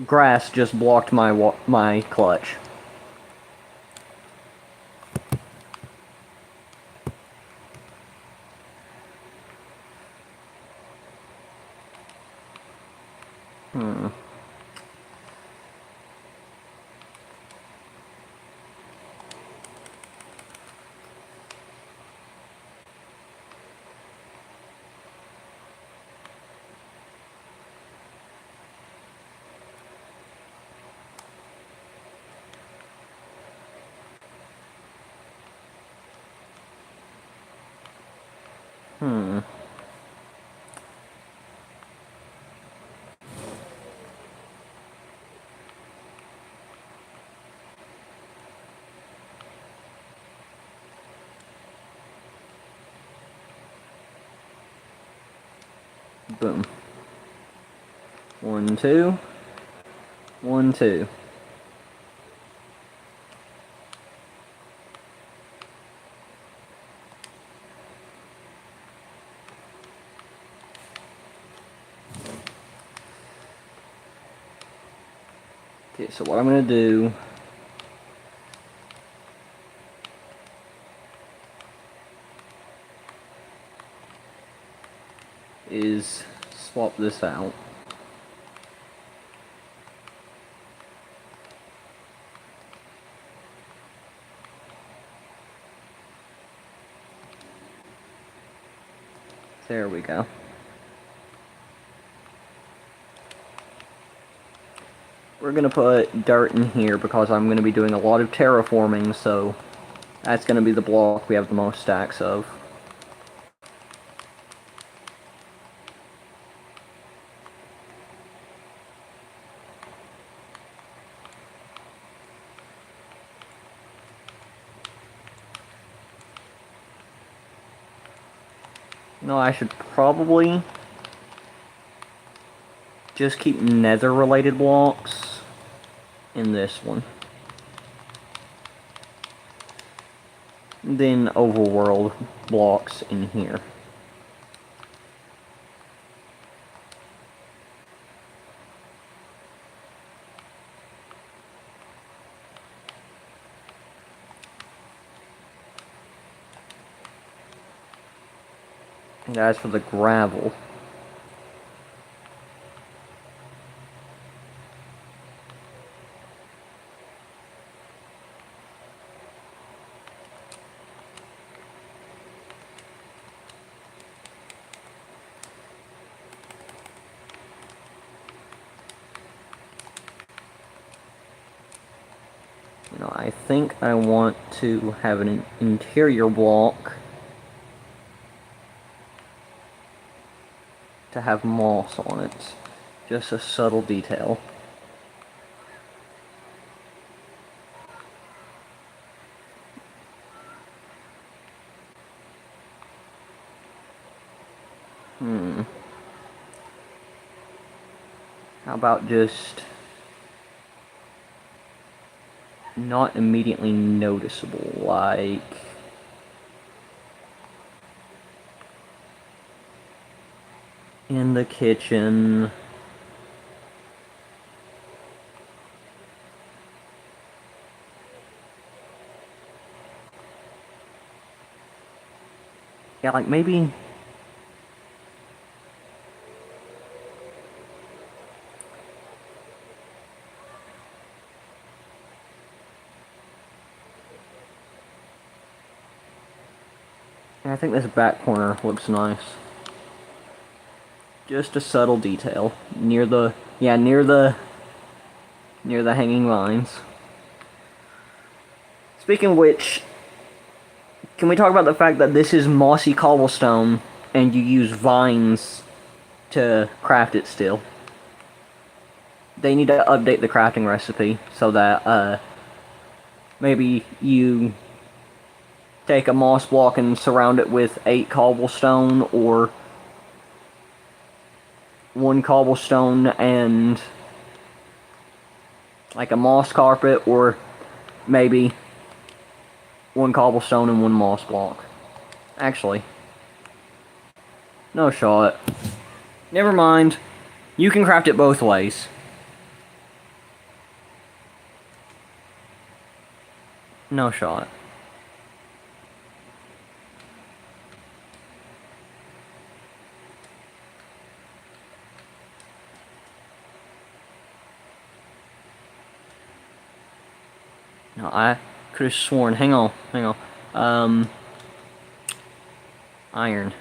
grass just blocked my clutch. Hmm. Boom. 1, 2. 1, 2. Okay, so what I'm gonna do is swap this out. There we go. We're gonna put dirt in here because I'm gonna be doing a lot of terraforming, so that's gonna be the block we have the most stacks of. No, I should probably just keep nether-related blocks in this one. Then overworld blocks in here. And as for the gravel, I think I want to have an interior block to have moss on it. Just a subtle detail. How about just not immediately noticeable, like in the kitchen. Yeah, like maybe I think this back corner looks nice. Just a subtle detail near the hanging vines. Speaking of which, can we talk about the fact that this is mossy cobblestone and you use vines to craft it still? They need to update the crafting recipe so that maybe you take a moss block and surround it with 8 cobblestone, or 1 cobblestone and like a moss carpet, or maybe 1 cobblestone and 1 moss block. Actually, no shot. Never mind. You can craft it both ways. No shot. No, I could have sworn. Hang on. Iron.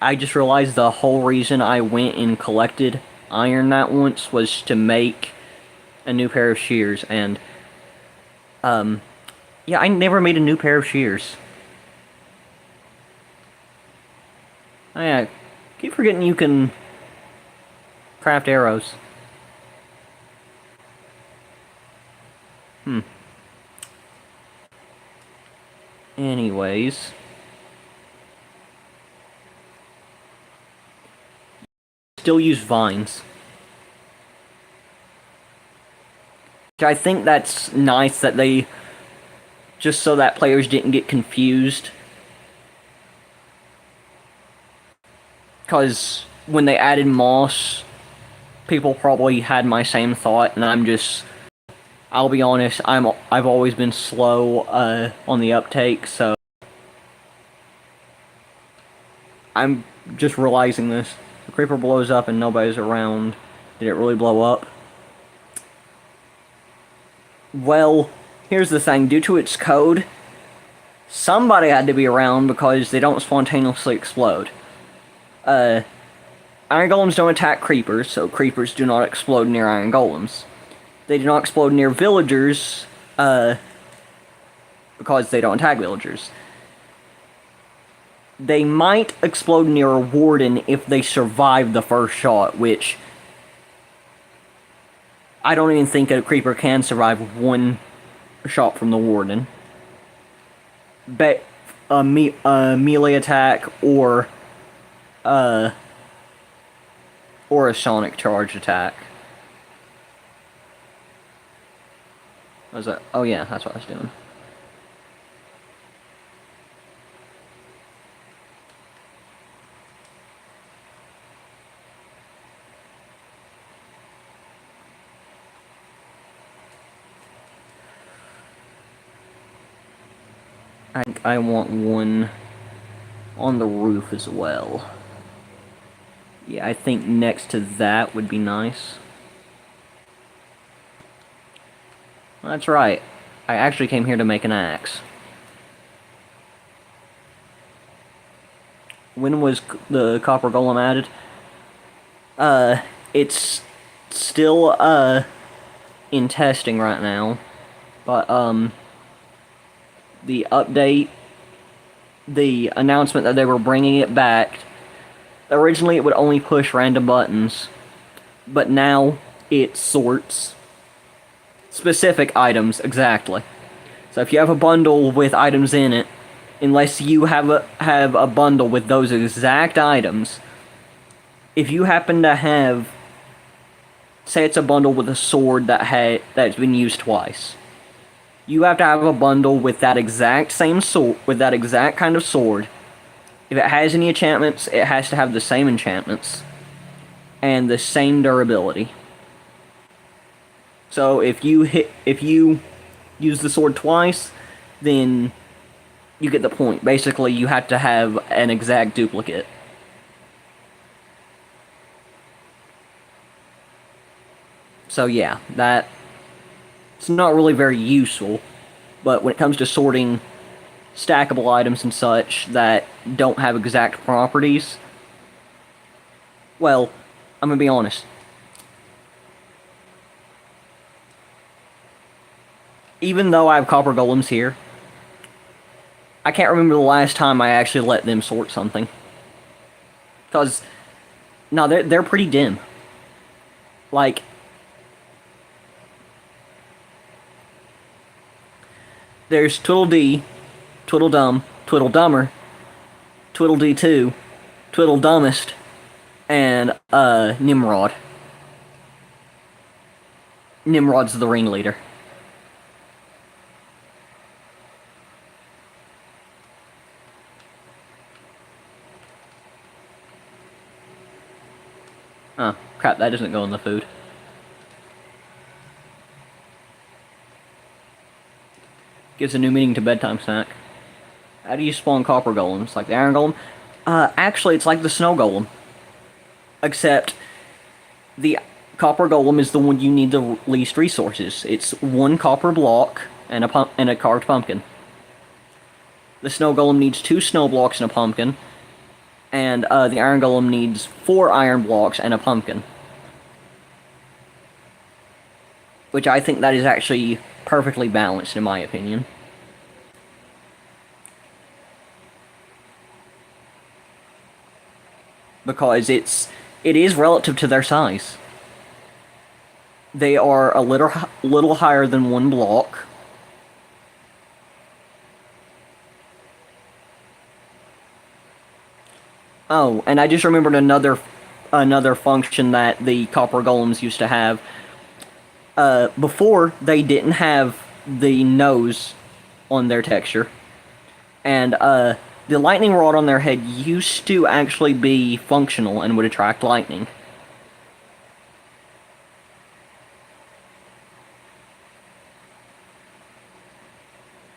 I just realized the whole reason I went and collected iron that once was to make a new pair of shears, and yeah, I never made a new pair of shears. Oh yeah, keep forgetting you can craft arrows. Anyways. Still use vines. I think that's nice that they, just so that players didn't get confused. Because when they added moss, people probably had my same thought, and I'll be honest, I've always been slow on the uptake, so I'm just realizing this. The creeper blows up and nobody's around. Did it really blow up? Well, here's the thing. Due to its code, somebody had to be around because they don't spontaneously explode. Iron golems don't attack creepers, so creepers do not explode near iron golems. They do not explode near villagers, because they don't attack villagers. They might explode near a warden if they survive the first shot, which I don't even think a creeper can survive one shot from the warden. But a melee attack or a sonic charge attack. What was that? Oh yeah, that's what I was doing. I want one on the roof as well. Yeah, I think next to that would be nice. That's right. I actually came here to make an axe. When was the copper golem added? It's still, in testing right now. But, the update, the announcement that they were bringing it back, originally it would only push random buttons, but now it sorts specific items exactly. So if you have a bundle with items in it, unless you have a bundle with those exact items, if you happen to have, say it's a bundle with a sword that's been used twice, you have to have a bundle with that exact same sword, with that exact kind of sword. If it has any enchantments, it has to have the same enchantments and the same durability. So if you use the sword twice, then you get the point. Basically, you have to have an exact duplicate. So yeah, it's not really very useful, but when it comes to sorting stackable items and such that don't have exact properties, well, I'm gonna be honest. Even though I have copper golems here, I can't remember the last time I actually let them sort something. Because, no, they're pretty dim. Like, there's Twiddledee, Twiddledum, Twiddledummer, Twiddledee2, Twiddledumbest, and, Nimrod. Nimrod's the ringleader. Oh, crap, that doesn't go in the food. Gives a new meaning to bedtime snack. How do you spawn copper golems? Like the iron golem? Actually, it's like the snow golem. Except, the copper golem is the one you need the least resources. It's one copper block and a carved pumpkin. The snow golem needs 2 snow blocks and a pumpkin. And the iron golem needs 4 iron blocks and a pumpkin. Which I think that is actually perfectly balanced, in my opinion. because it is relative to their size. They are a little higher than one block. Oh, and I just remembered another function that the copper golems used to have. Before, they didn't have the nose on their texture, and the lightning rod on their head used to actually be functional and would attract lightning.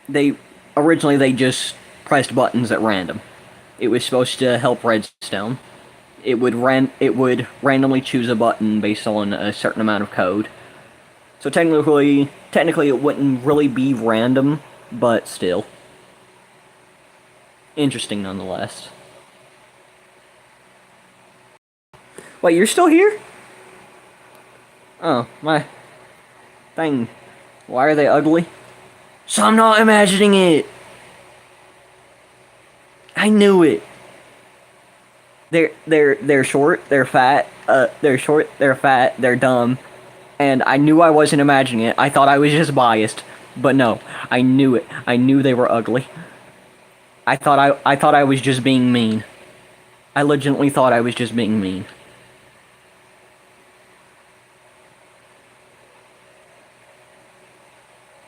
They originally they just pressed buttons at random. It was supposed to help redstone. It would randomly choose a button based on a certain amount of code. So technically it wouldn't really be random, but still interesting nonetheless. Wait, you're still here? Oh, my thing. Why are they ugly? So I'm not imagining it. I knew it. They're short, they're fat, they're short, they're fat, they're dumb, and I knew I wasn't imagining it. I thought I was just biased, but no, I knew it. I knew they were ugly. I thought I was just being mean. I legitimately thought I was just being mean.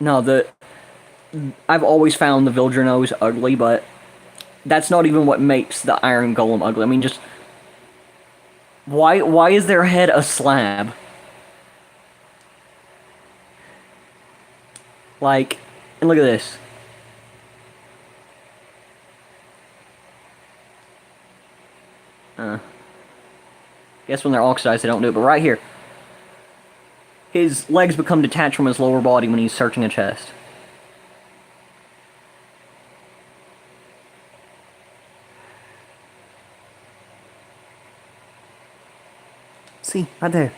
No, I've always found the villager nose ugly, but that's not even what makes the iron golem ugly. I mean, just why is their head a slab? Like, and look at this. Guess when they're oxidized, they don't do it. But right here, his legs become detached from his lower body when he's searching a chest. See, right there.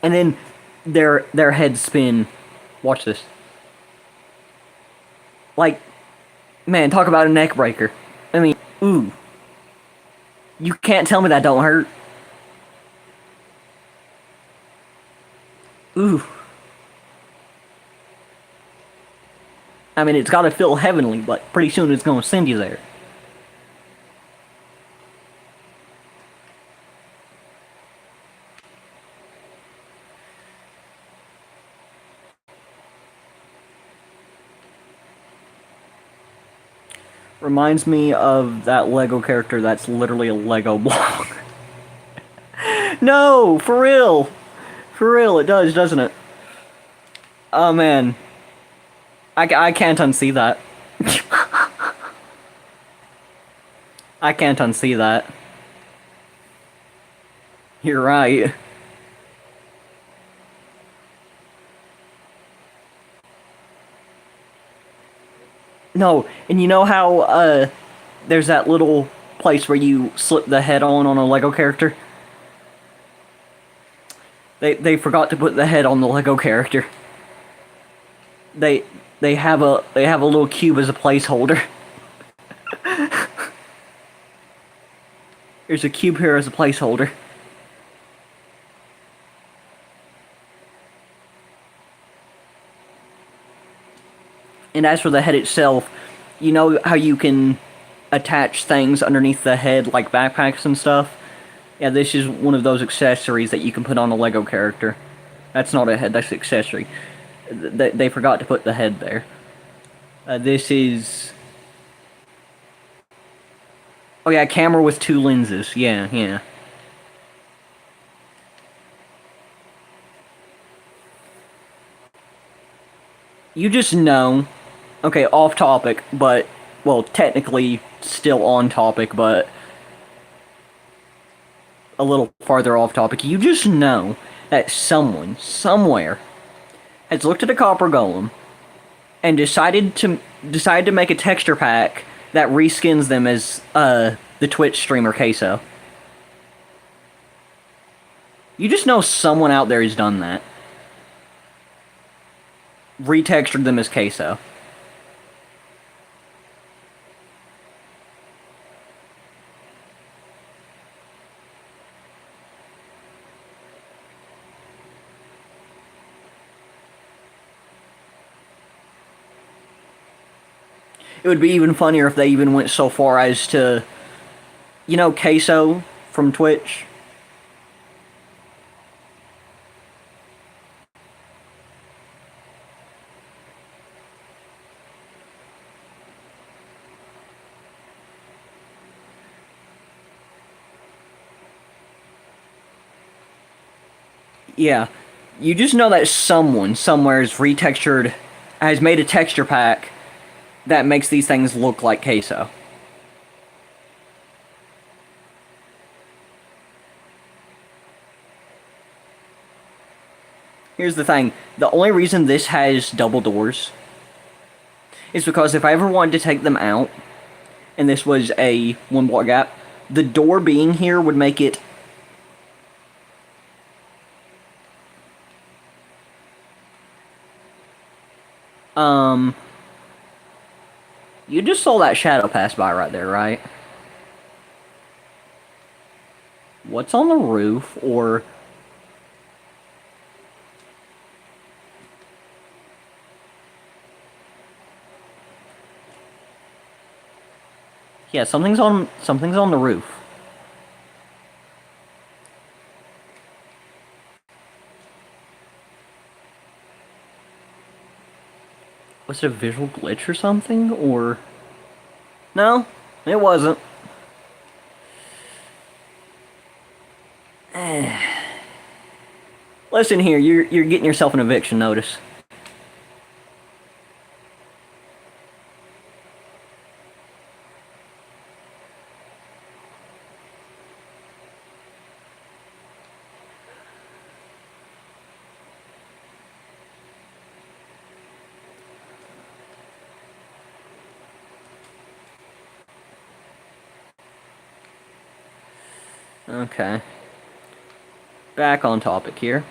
And then their heads spin. Watch this. Like, man, talk about a neck breaker. I mean, ooh. You can't tell me that don't hurt. Ooh. I mean, it's gotta feel heavenly, but pretty soon it's gonna send you there. Reminds me of that Lego character that's literally a Lego block. No, for real! For real, it does, doesn't it? Oh man. I can't unsee that. I can't unsee that. You're right. No, and you know how, there's that little place where you slip the head on a Lego character? They forgot to put the head on the Lego character. They they have a little cube as a placeholder. There's a cube here as a placeholder. And as for the head itself, you know how you can attach things underneath the head like backpacks and stuff? Yeah, this is one of those accessories that you can put on a Lego character. That's not a head, that's an accessory. They forgot to put the head there. This is... Oh yeah, camera with 2 lenses. Yeah, yeah. You just know... Okay, off topic, but... Well, technically still on topic, but... a little farther off topic. You just know that someone, somewhere, has looked at a copper golem and decided to make a texture pack that reskins them as the Twitch streamer Queso. You just know someone out there has done that. Retextured them as Queso. It would be even funnier if they even went so far as to, you know, Queso from Twitch. Yeah, you just know that someone somewhere has retextured, has made a texture pack that makes these things look like queso. Here's the thing, the only reason this has double doors is because if I ever wanted to take them out, and this was a one block gap, the door being here would make it you just saw that shadow pass by right there, right? What's on the roof, or... Yeah, something's on the roof. Was it a visual glitch or something, or... No, it wasn't. Listen here, you're getting yourself an eviction notice. Okay. Back on topic here.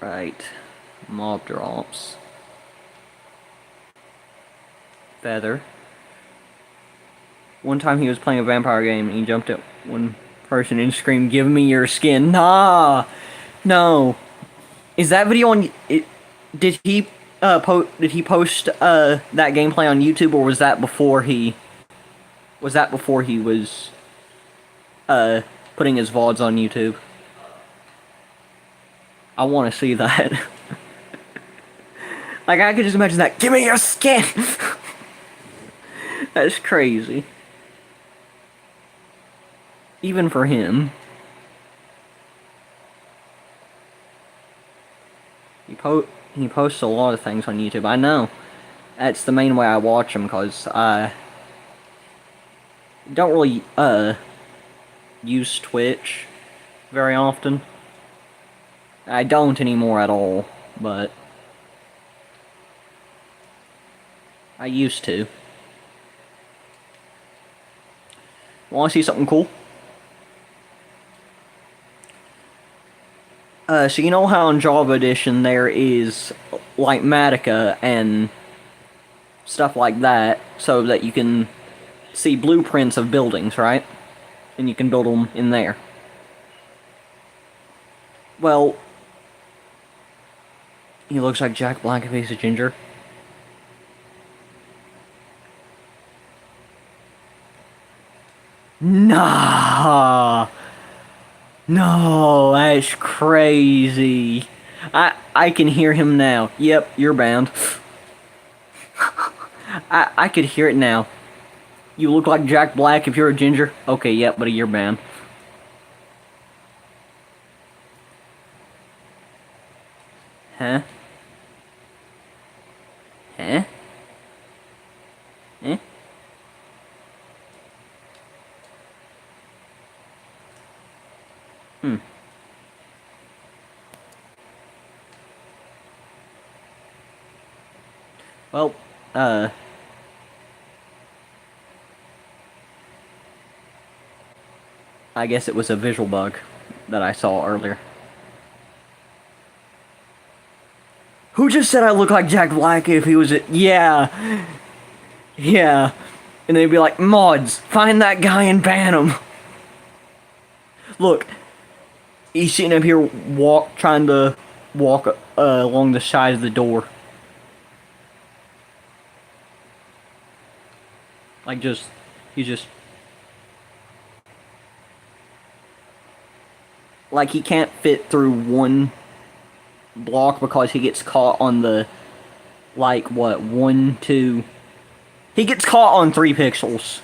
Right. Mob drops. Feather. One time he was playing a vampire game and he jumped at one person and screamed, "Give me your skin." Nah! No. Is that video on... Did he post that gameplay on YouTube, or was that before he... Was that before he was putting his VODs on YouTube? I want to see that. Like, I could just imagine that. Give me your skin! That's crazy. Even for him. He posts a lot of things on YouTube. I know. That's the main way I watch him, because I don't really use Twitch very often. I don't anymore at all, but I used to. Want to see something cool? So you know how in Java Edition there is like Matica and stuff like that, so that you can see blueprints of buildings, right? And you can build them in there. Well, he looks like Jack Black if he's a ginger. Nah! No, that's crazy. I can hear him now. Yep, you're banned. I could hear it now. You look like Jack Black if you're a ginger. Okay, yep, buddy, you're banned. Huh? Huh? Eh? Well, I guess it was a visual bug that I saw earlier. Who just said I look like Jack Black if he was a... Yeah. Yeah. And they'd be like, mods, find that guy and ban him. Look, He's sitting up here trying to walk along the side of the door. Like he's just like he can't fit through one block because he gets caught on the like what 1, 2. He gets caught on 3 pixels.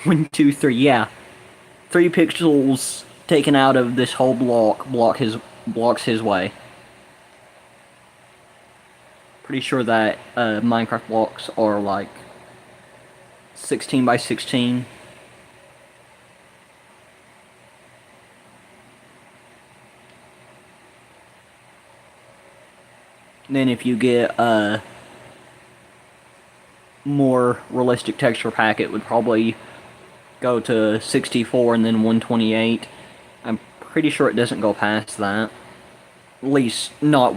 1, 2, 3. Yeah, 3 pixels taken out of this whole blocks his way. Pretty sure that Minecraft blocks are like 16 by 16. Then if you get a more realistic texture pack, it would probably go to 64 and then 128. I'm pretty sure it doesn't go past that. At least not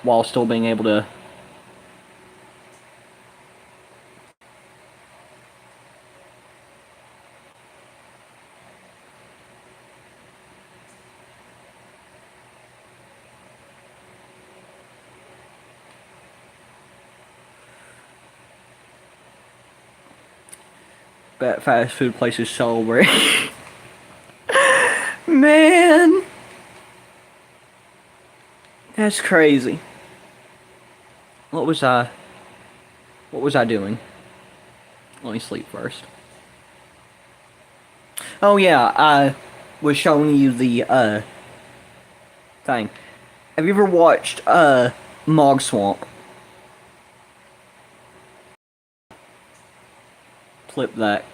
while still being able to. Bet fast food places celebrate. Man, that's crazy. What was I doing? Let me sleep first. Oh yeah, I was showing you the thing. Have you ever watched Mog Swamp? Flip that.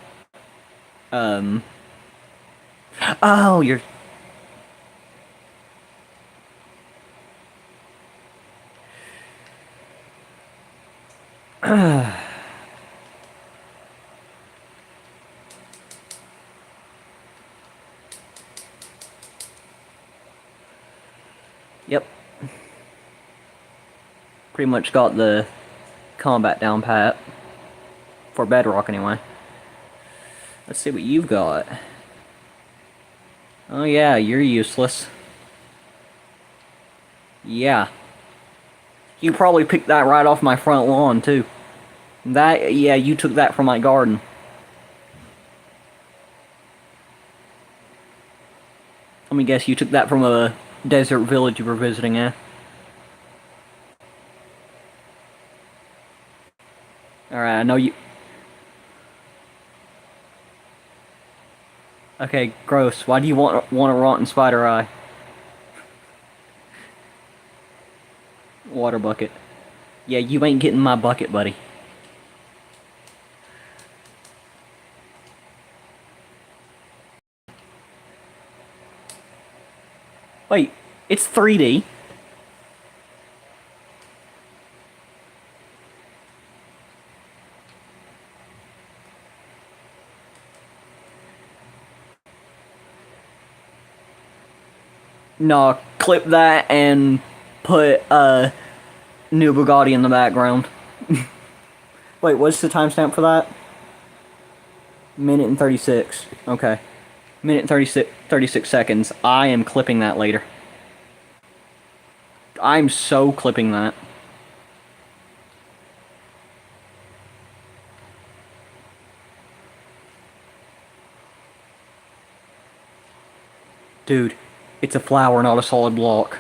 Oh, you're. Yep. Pretty much got the combat down pat. For Bedrock, anyway. Let's see what you've got. Oh yeah, you're useless. Yeah. You probably picked that right off my front lawn, too. Yeah, you took that from my garden. Let me guess, you took that from a desert village you were visiting, eh? Alright, I know you... Okay, gross. Why do you want a rotten spider eye? Water bucket. Yeah, you ain't getting my bucket, buddy. Wait, it's 3D. No, clip that and put new Bugatti in the background. Wait, what's the timestamp for that? Minute and 36. Okay. Minute and 36 seconds. I am clipping that later. I'm so clipping that. Dude, it's a flower, not a solid block.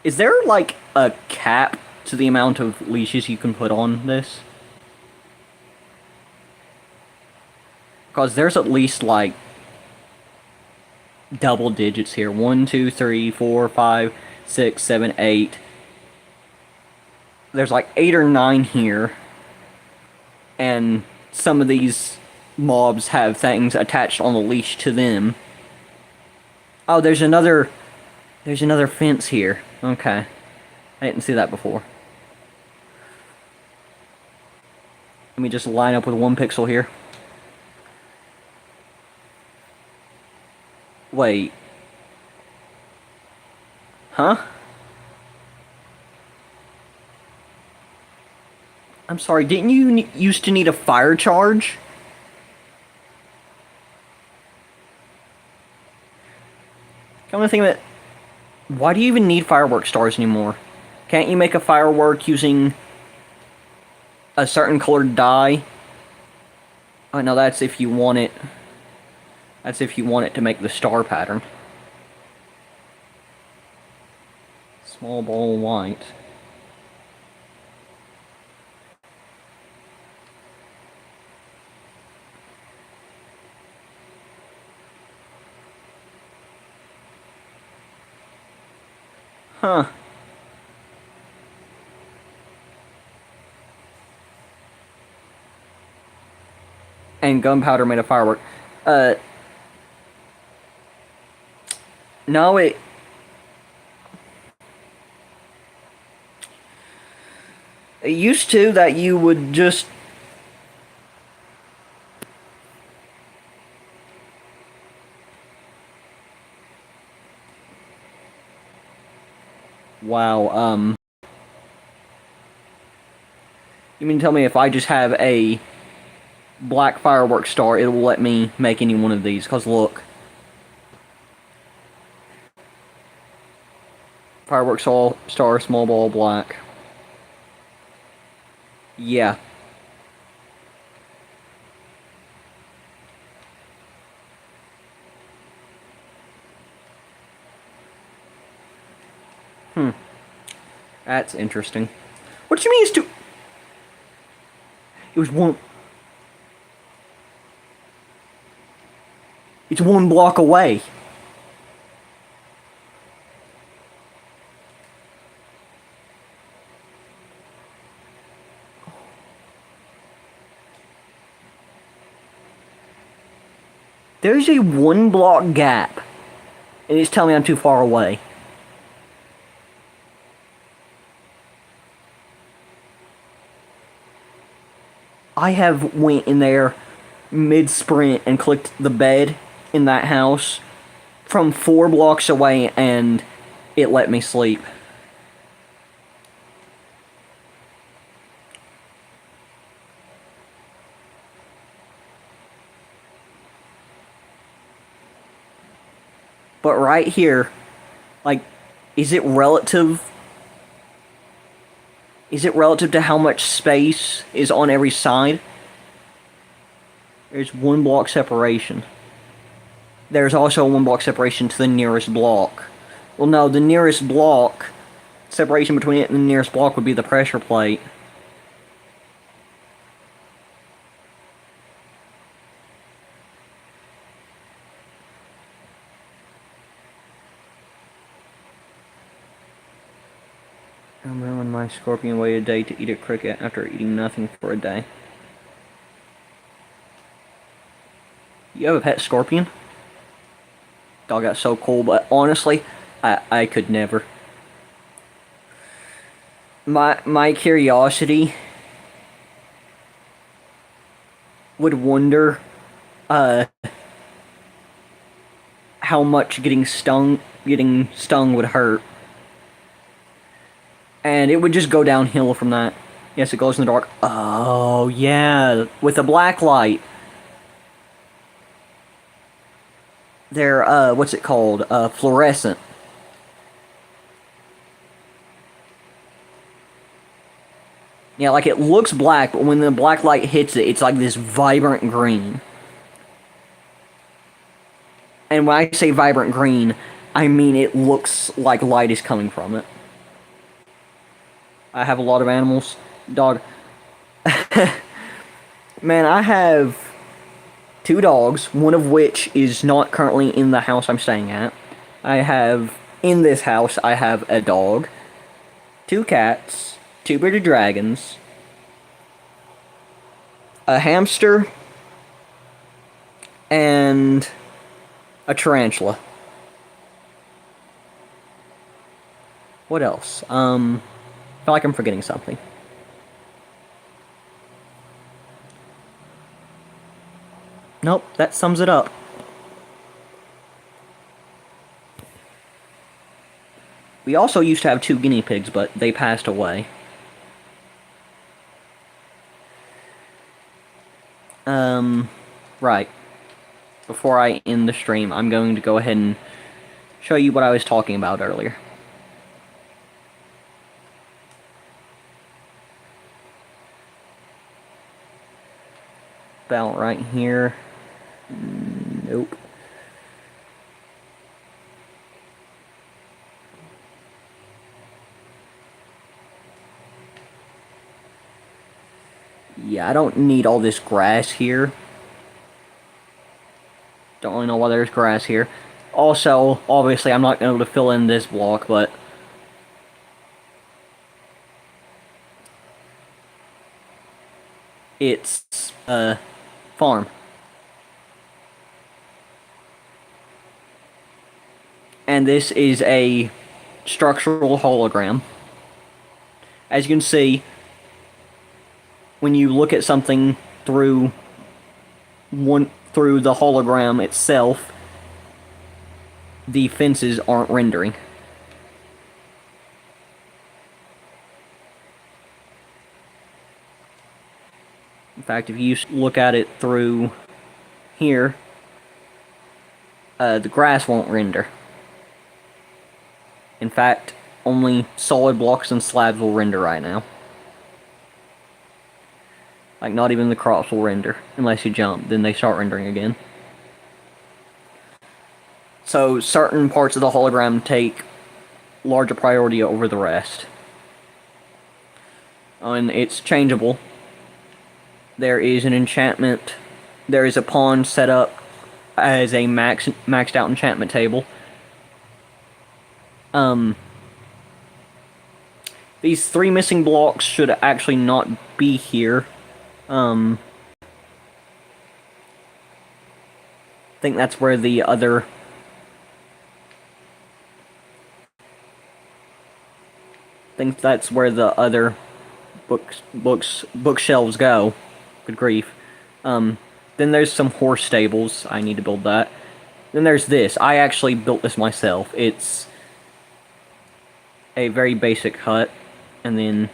Is there, like, a cap to the amount of leashes you can put on this? Because there's at least, like, double digits here. 1, 2, 3, 4, 5, 6, 7, 8. There's like 8 or 9 here. And some of these mobs have things attached on the leash to them. Oh, there's another fence here. Okay. I didn't see that before. Let me just line up with 1 pixel here. Wait. Huh? I'm sorry, didn't you used to need a fire charge? Come to think of it, why do you even need firework stars anymore? Can't you make a firework using a certain colored dye? Oh no, that's if you want it. That's if you want it to make the star pattern. Small ball white. Huh. And gunpowder made a firework. No, it used to that you would just... Wow, you mean to tell me if I just have a black firework star, it will let me make any one of these? Because look. Firework star, small ball, black. Yeah. That's interesting. What do you mean it's two? It was one... It's one block away. There's a one block gap. And it's telling me I'm too far away. I have went in there mid-sprint and clicked the bed in that house from 4 blocks away and it let me sleep. But right here, like, is it relative? Is it relative to how much space is on every side? There's 1 block separation. There's also a 1 block separation to the nearest block. Well, no, the nearest block, separation between it and the nearest block would be the pressure plate. I remember when my scorpion waited a day to eat a cricket after eating nothing for a day. You have a pet scorpion? Dog, that's so cool, but honestly, I could never. My curiosity would wonder how much getting stung would hurt. And it would just go downhill from that. Yes, it glows in the dark. Oh, yeah, with a black light. They're, what's it called? Fluorescent. Yeah, like it looks black, but when the black light hits it, it's like this vibrant green. And when I say vibrant green, I mean it looks like light is coming from it. I have a lot of animals. Dog. Man, I have 2 dogs, one of which is not currently in the house I'm staying at. In this house, I have a dog, 2 cats, 2 bearded dragons, a hamster, and a tarantula. What else? I feel like I'm forgetting something. Nope, that sums it up. We also used to have 2 guinea pigs, but they passed away. Right. Before I end the stream, I'm going to go ahead and show you what I was talking about earlier. About right here. Nope. Yeah, I don't need all this grass here. Don't really know why there's grass here. Also, obviously, I'm not going to be able to fill in this block, but it's a farm. And this is a structural hologram. As you can see, when you look at something through the hologram itself, the fences aren't rendering. In fact, if you look at it through here, the grass won't render. In fact, only solid blocks and slabs will render right now. Like, not even the crops will render, unless you jump, then they start rendering again. So, certain parts of the hologram take larger priority over the rest. And it's changeable. There is an enchantment, there is a pawn set up as a maxed out enchantment table. These 3 missing blocks should actually not be here. I think that's where the other... bookshelves go. Good grief. Then there's some horse stables. I need to build that. Then there's this. I actually built this myself. It's a very basic hut. And then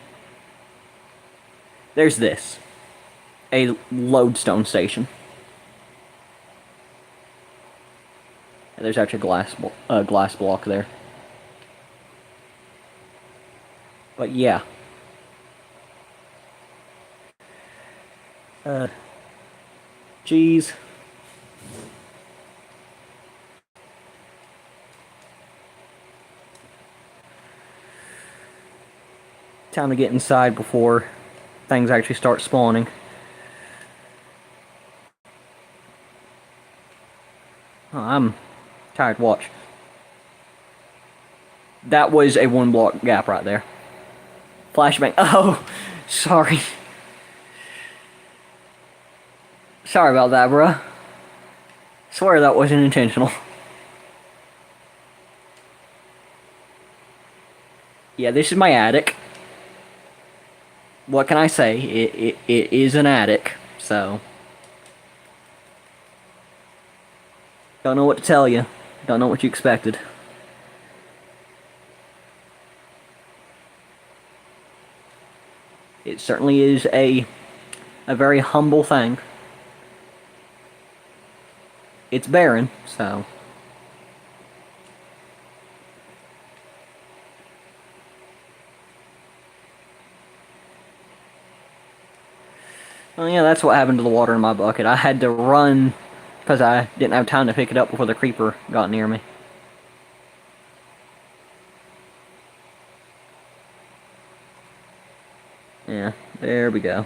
there's this. A lodestone station. There's actually a glass block there. But yeah. Geez. Time to get inside before things actually start spawning. Oh, I'm tired. Watch. That was a 1 block gap right there. Flashbang. Oh, sorry. Sorry about that, bruh. Swear that wasn't intentional. Yeah, this is my attic. What can I say? It is an attic, so... Don't know what to tell you. Don't know what you expected. It certainly is a very humble thing. It's barren, so... Well, yeah, that's what happened to the water in my bucket. I had to run because I didn't have time to pick it up before the creeper got near me. Yeah, there we go.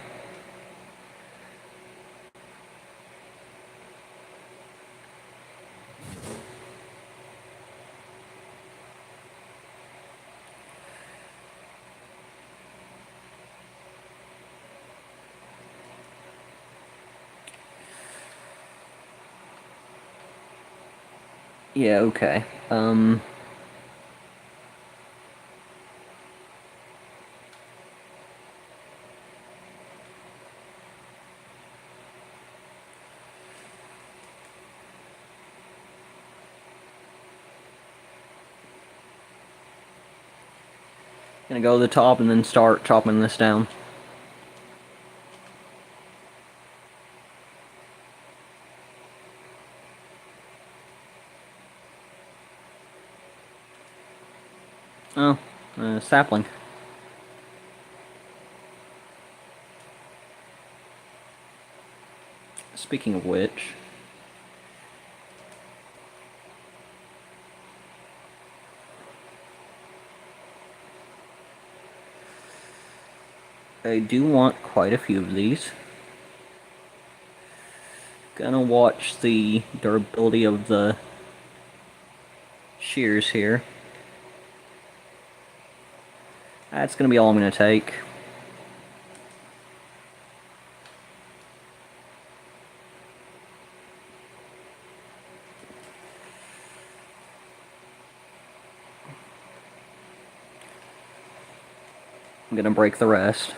Yeah, okay. Gonna go to the top and then start chopping this down. Sapling. Speaking of which, I do want quite a few of these. Gonna watch the durability of the shears here. That's gonna be all I'm gonna take. I'm gonna break the rest.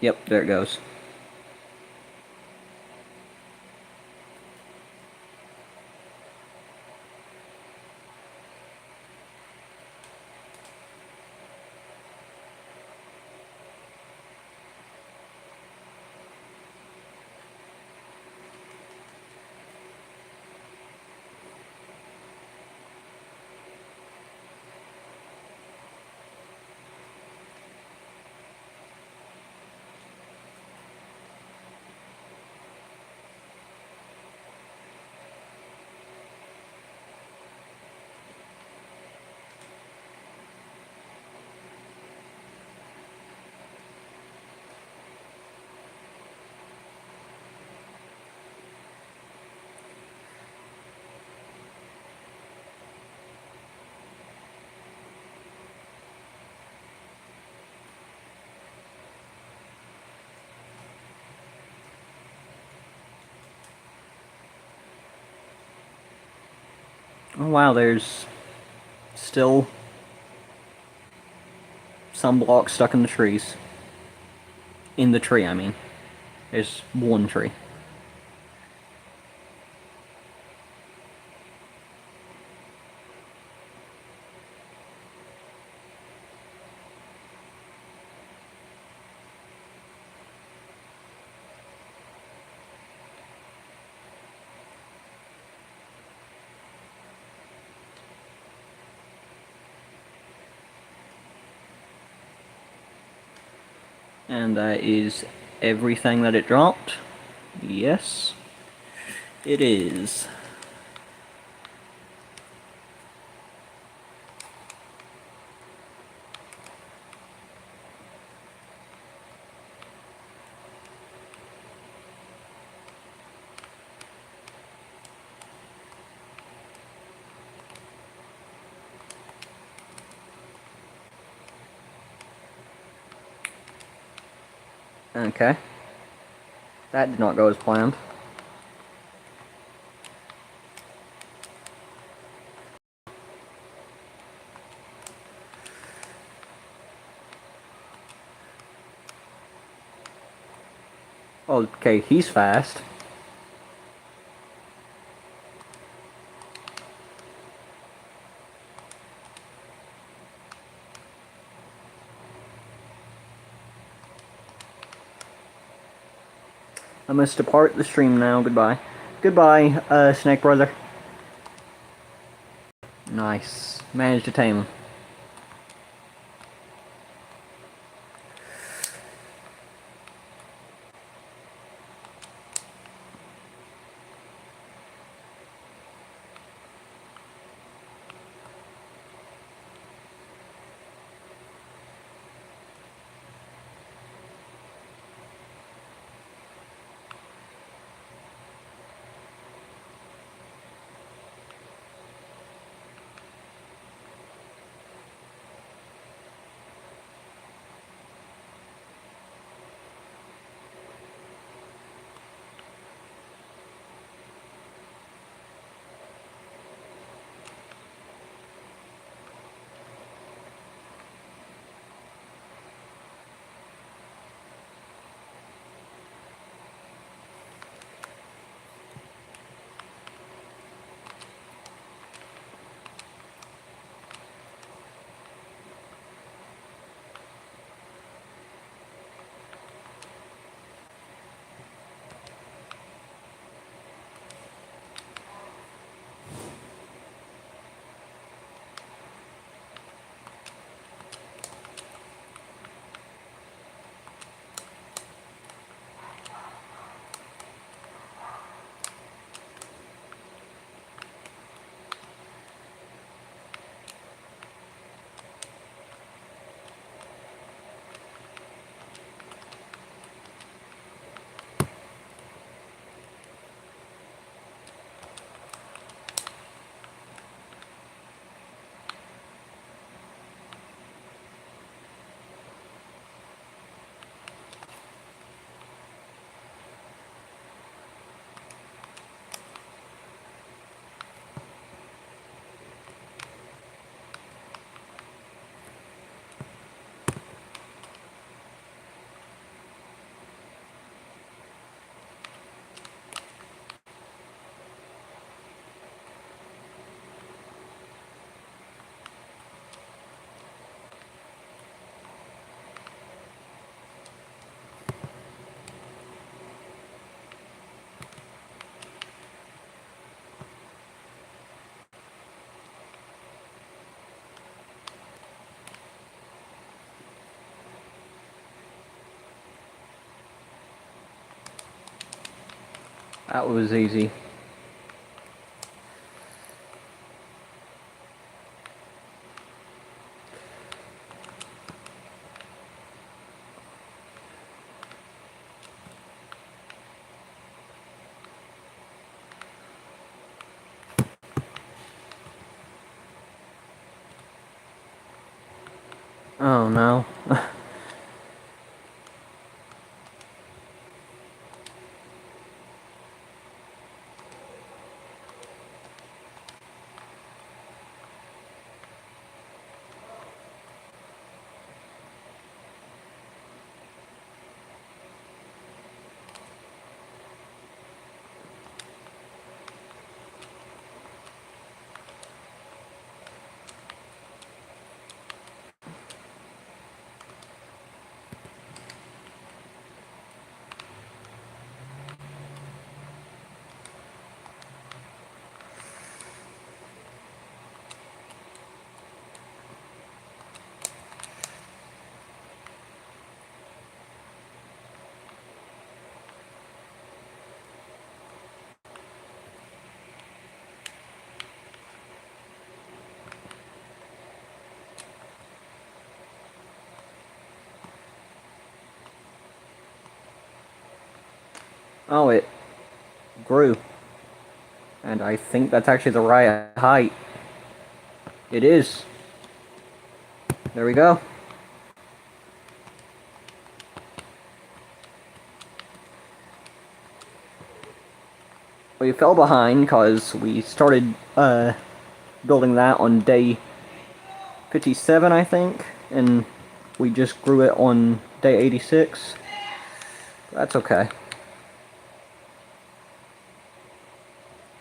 Yep, there it goes. Oh wow, there's still some blocks stuck in the trees. In the tree, I mean. There's one tree. And that is everything that it dropped. Yes, it is. Okay. That did not go as planned. Okay, he's fast. I must depart the stream now. Goodbye. Goodbye, Snake Brother. Nice. Managed to tame him. That was easy. Oh no. Oh, it grew. And I think that's actually the right height. It is. There we go. We fell behind because we started building that on day 57, I think, and we just grew it on day 86. That's okay.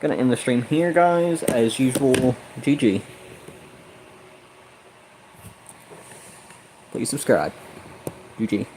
Gonna end the stream here, guys. As usual, GG. Please subscribe. GG.